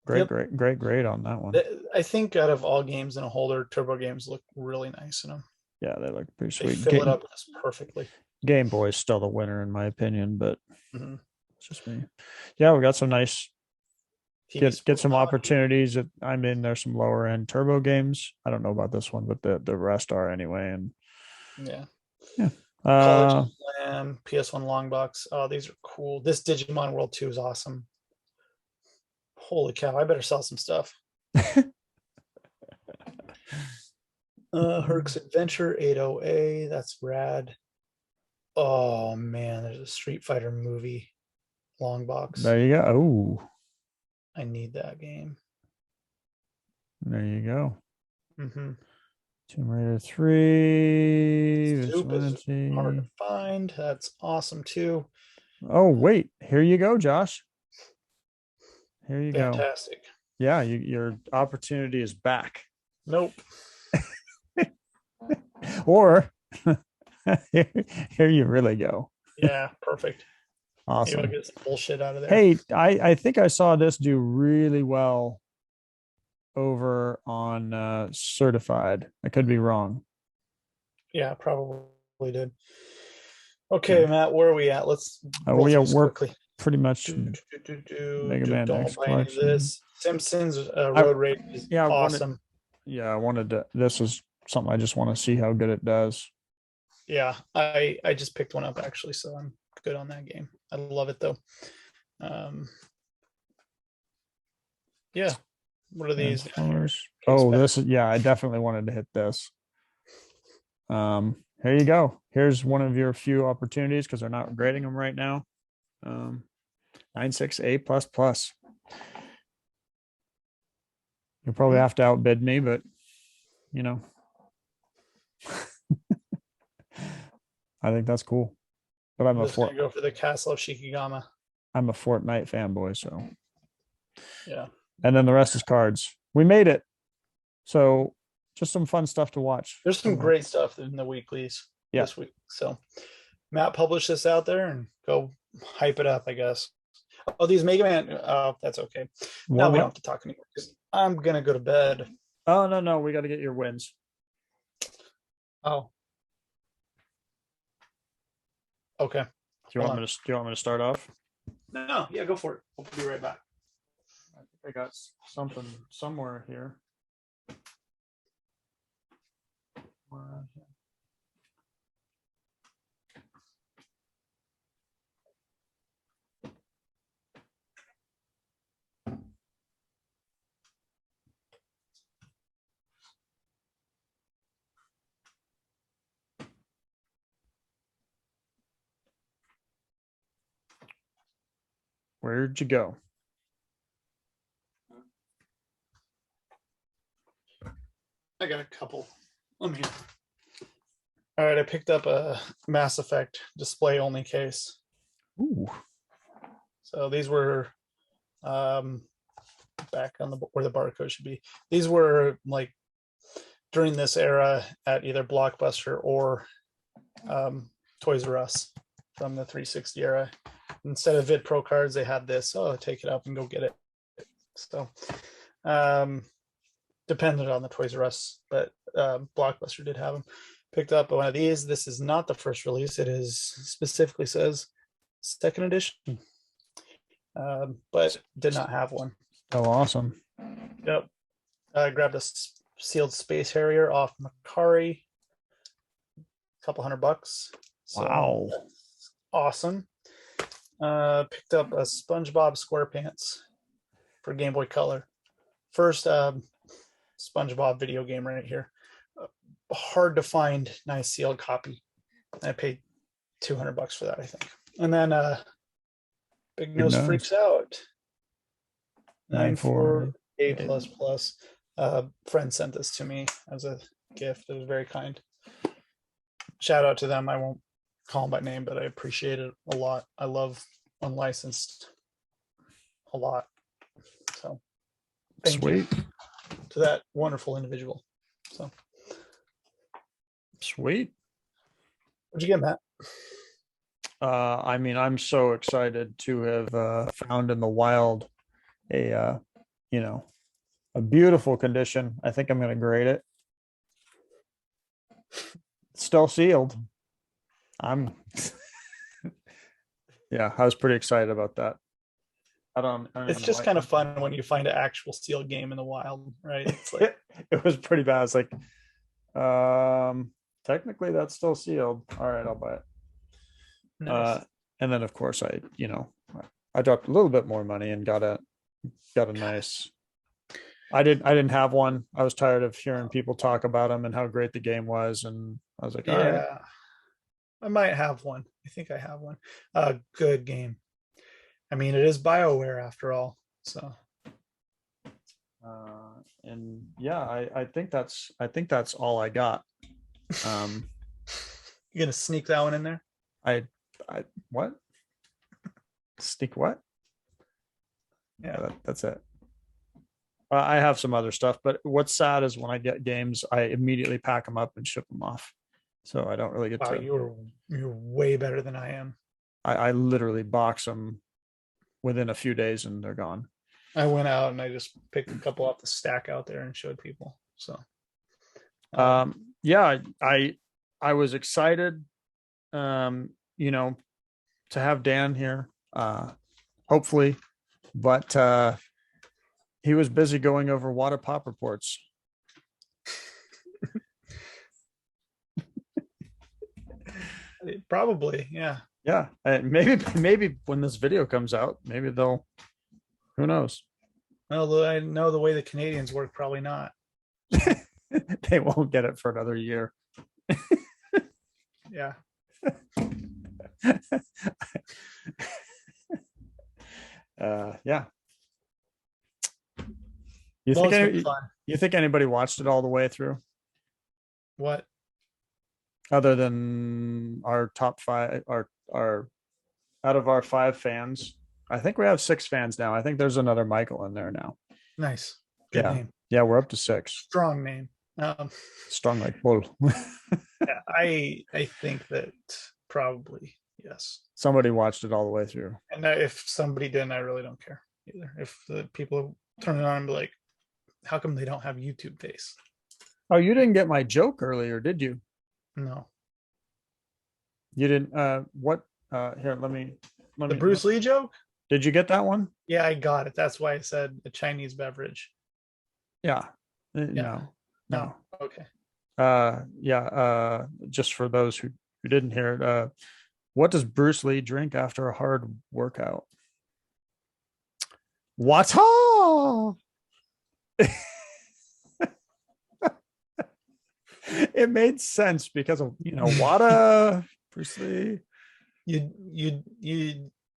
Great on that one. I think out of all games in a holder, turbo games look really nice in them. Yeah, they look pretty They sweet. fill it up perfectly. Game Boy is still the winner in my opinion, but it's just me. Yeah, we got some nice get some opportunities. I mean, there's some lower end turbo games. I don't know about this one, but the rest are anyway. And yeah. College Slam, PS1 long box. Oh, these are cool. This Digimon World 2 is awesome. Holy cow! I better sell some stuff. Herc's Adventure 80A. That's rad. Oh man, there's a Street Fighter movie long box. There you go. Oh, I need that game. There you go. Tomb Raider 3. Soup is hard to find. That's awesome too. Oh wait, here you go, Josh. Here you go. Fantastic. Yeah, your opportunity is back. Nope. Or here you really go. Yeah, perfect. Awesome. Maybe I'll get some bullshit out of there. Hey, I think I saw this do really well over on Certified. I could be wrong. Yeah, probably did. Okay, Matt, where are we at? Let's we're quickly. Pretty much Mega Man X Collection. This Simpsons Road Rage is awesome. I wanted to. This is something I just want to see how good it does. Yeah, I just picked one up actually, so I'm good on that game. I love it though. Yeah. What are these? Oh, this is I definitely wanted to hit this. Here you go. Here's one of your few opportunities because they're not grading them right now. 96A++. You'll probably have to outbid me, but you know. I think that's cool. But I'm gonna go for the Castle of Shikigama. I'm a Fortnite fanboy, so yeah. And then the rest is cards. We made it. So just some fun stuff to watch. There's some great stuff in the weeklies this week. So Matt published this out there and go hype it up, I guess. Oh, these Mega Man. Oh, that's okay. Now we don't have to talk anymore because I'm gonna go to bed. Oh no, we got to get your wins. Oh. Okay. Do you want me to start off? No, yeah, go for it. I'll be right back. I think I got something somewhere here. Where'd you go? I got a couple. Let me. All right, I picked up a Mass Effect display only case. Ooh. So these were back on where the barcode should be. These were like during this era at either Blockbuster or Toys R Us from the 360 era. Instead of Vid Pro cards, they had this. Oh, take it up and go get it. So depended on the Toys R Us, but Blockbuster did have them. Picked up one of these. This is not the first release. It is specifically says second edition, but did not have one. Oh, awesome. Yep. I grabbed a sealed Space Harrier off Macari. A couple $100. So wow. Awesome. Picked up a SpongeBob SquarePants for Game Boy Color. First SpongeBob video game right here. Hard to find nice sealed copy. I paid $200 for that, I think. And then Big Nose Freaks Out. 94A++. Friend sent this to me as a gift. It was very kind. Shout out to them. I won't call them by name, but I appreciate it a lot. I love unlicensed a lot. So thank you to that wonderful individual. So sweet. What'd you get, Matt? I mean, I'm so excited to have found in the wild a a beautiful condition. I think I'm going to grade it. It's still sealed. Yeah, I was pretty excited about that. I don't It's just kind of fun when you find an actual sealed game in the wild, right? It's like it was pretty bad. It's like, technically that's still sealed. All right, I'll buy it. Nice. And then of course I dropped a little bit more money and got a nice. I didn't have one. I was tired of hearing people talk about them and how great the game was, and I was like, all right. I might have one. I think I have one. Good game. I mean, it is BioWare after all. So, and yeah, I think that's all I got. You gonna sneak that one in there? I what? Sneak what? Yeah, that's it. I have some other stuff, but what's sad is when I get games, I immediately pack them up and ship them off. So I don't really get to. You're way better than I am. I literally box them within a few days and they're gone. I went out and I just picked a couple off the stack out there and showed people. So, yeah, I was excited, to have Dan here, hopefully, but he was busy going over water pop reports. Probably, yeah. Yeah, maybe when this video comes out, maybe they'll. Who knows? Well, I know the way the Canadians work, probably not. They won't get it for another year. Yeah. Yeah. You think anybody watched it all the way through? What? Other than our top 5, our out of our 5 fans, I think we have 6 fans now. I think there's another Michael in there now. Nice. Good name. Yeah, we're up to 6. Strong name. Strong like bull. Yeah, I think that probably yes. Somebody watched it all the way through. And if somebody didn't, I really don't care either. If the people turn it on and be like, how come they don't have YouTube face? Oh, you didn't get my joke earlier, did you? No. You didn't. What? Here, let me. The Bruce Lee joke? Did you get that one? Yeah, I got it. That's why I said a Chinese beverage. Yeah. No. Okay. Yeah. Just for those who didn't hear it, what does Bruce Lee drink after a hard workout? Water. It made sense because of water. Bruce Lee. You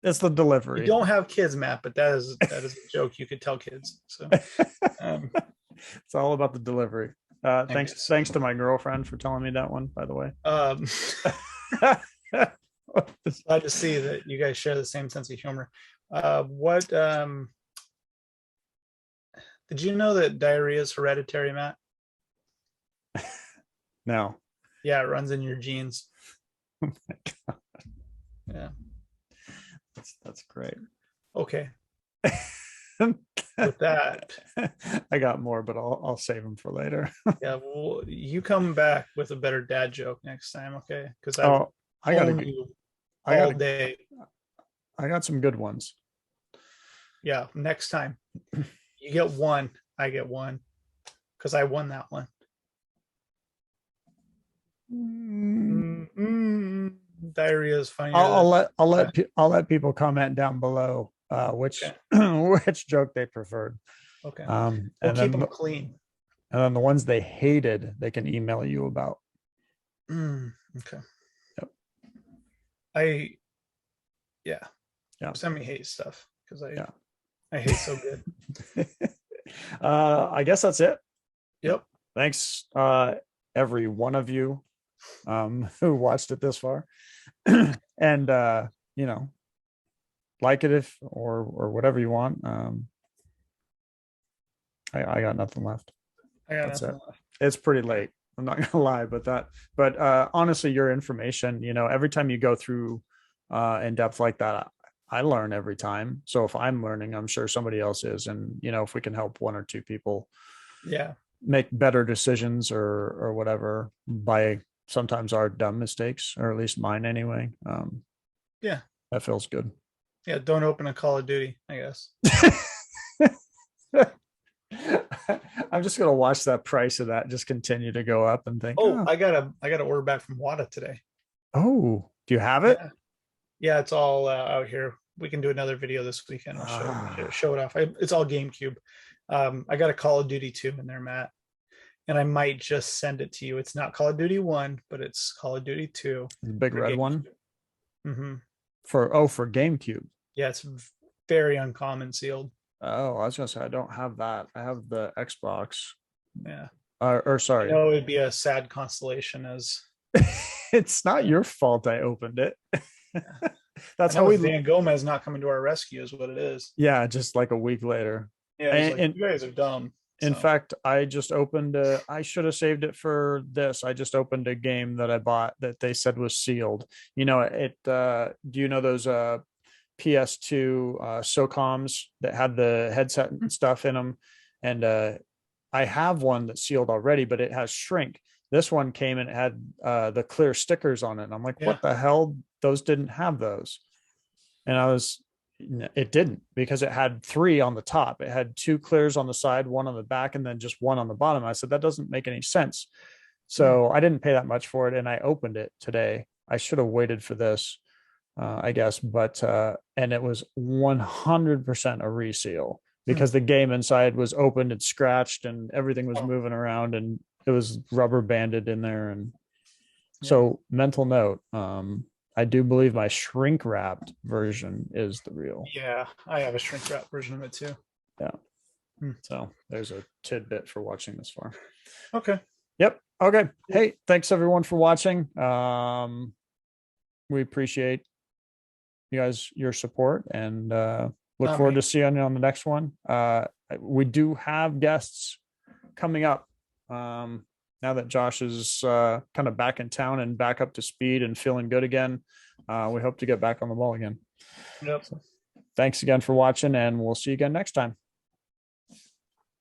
it's the delivery. You don't have kids, Matt, but that is a joke you could tell kids. So it's all about the delivery. Thanks to my girlfriend for telling me that one, by the way. Glad to see that you guys share the same sense of humor. What did you know that diarrhea is hereditary, Matt? No. Yeah, it runs in your genes. Oh my God. Yeah. That's great. Okay. With that, I got more, but I'll save them for later. Yeah, well, you come back with a better dad joke next time, okay? Because I got some good ones. Yeah, next time you get one, I get one, because I won that one. Diarrhea is funny. I'll let people comment down below which joke they preferred. Okay. We'll keep them clean. And then the ones they hated, they can email you about. Okay. Yep. Yeah. Send me hate stuff because I hate so good. I guess that's it. Yep. Thanks, every one of you who watched it this far. And like it if or whatever you want. I got nothing left. That's it. It's pretty late. I'm not gonna lie, but honestly, your information, every time you go through in depth like that, I learn every time. So if I'm learning, I'm sure somebody else is. And, if we can help one or two people make better decisions or whatever by sometimes our dumb mistakes, or at least mine anyway. That feels good. Yeah. Don't open a Call of Duty, I guess. I'm just gonna watch that price of that just continue to go up and think. Oh, I got a order back from Wada today. Oh, do you have it? Yeah, it's all out here. We can do another video this weekend. I'll show it off. It's all GameCube. I got a Call of Duty 2 in there, Matt, and I might just send it to you. It's not Call of Duty 1, but it's Call of Duty 2. The big red GameCube. one. Mm-hmm. For GameCube. Yeah, it's very uncommon sealed. Oh, I was gonna say I don't have that. I have the Xbox. Yeah. Or sorry. No, it'd be a sad constellation as. It's not your fault I opened it. That's how Dan Gomez not coming to our rescue is what it is. Yeah, just like a week later. Yeah, and you guys are dumb. In fact, I just opened I should have saved it for this. I just opened a game that I bought that they said was sealed. Do you know those PS2 SOCOMs that had the headset and stuff in them? And I have one that's sealed already, but it has shrink. This one came and it had the clear stickers on it. And I'm like, what the hell? Those didn't have those. And it didn't, because it had 3 on the top. It had 2 clears on the side, 1 on the back, and then just 1 on the bottom. I said, that doesn't make any sense. So I didn't pay that much for it. And I opened it today. I should have waited for this, I guess. But, and it was 100% a reseal, because the game inside was opened and scratched and everything was moving around and it was rubber banded in there. And so mental note, I do believe my shrink wrapped version is the real. Yeah, I have a shrink wrapped version of it too. Yeah. So there's a tidbit for watching this far. Okay. Yep. Okay. Hey, thanks everyone for watching. We appreciate you guys, your support, and look forward to seeing you on the next one. We do have guests coming up. Now that Josh is kind of back in town and back up to speed and feeling good again, we hope to get back on the ball again. Yep. So, thanks again for watching, and we'll see you again next time.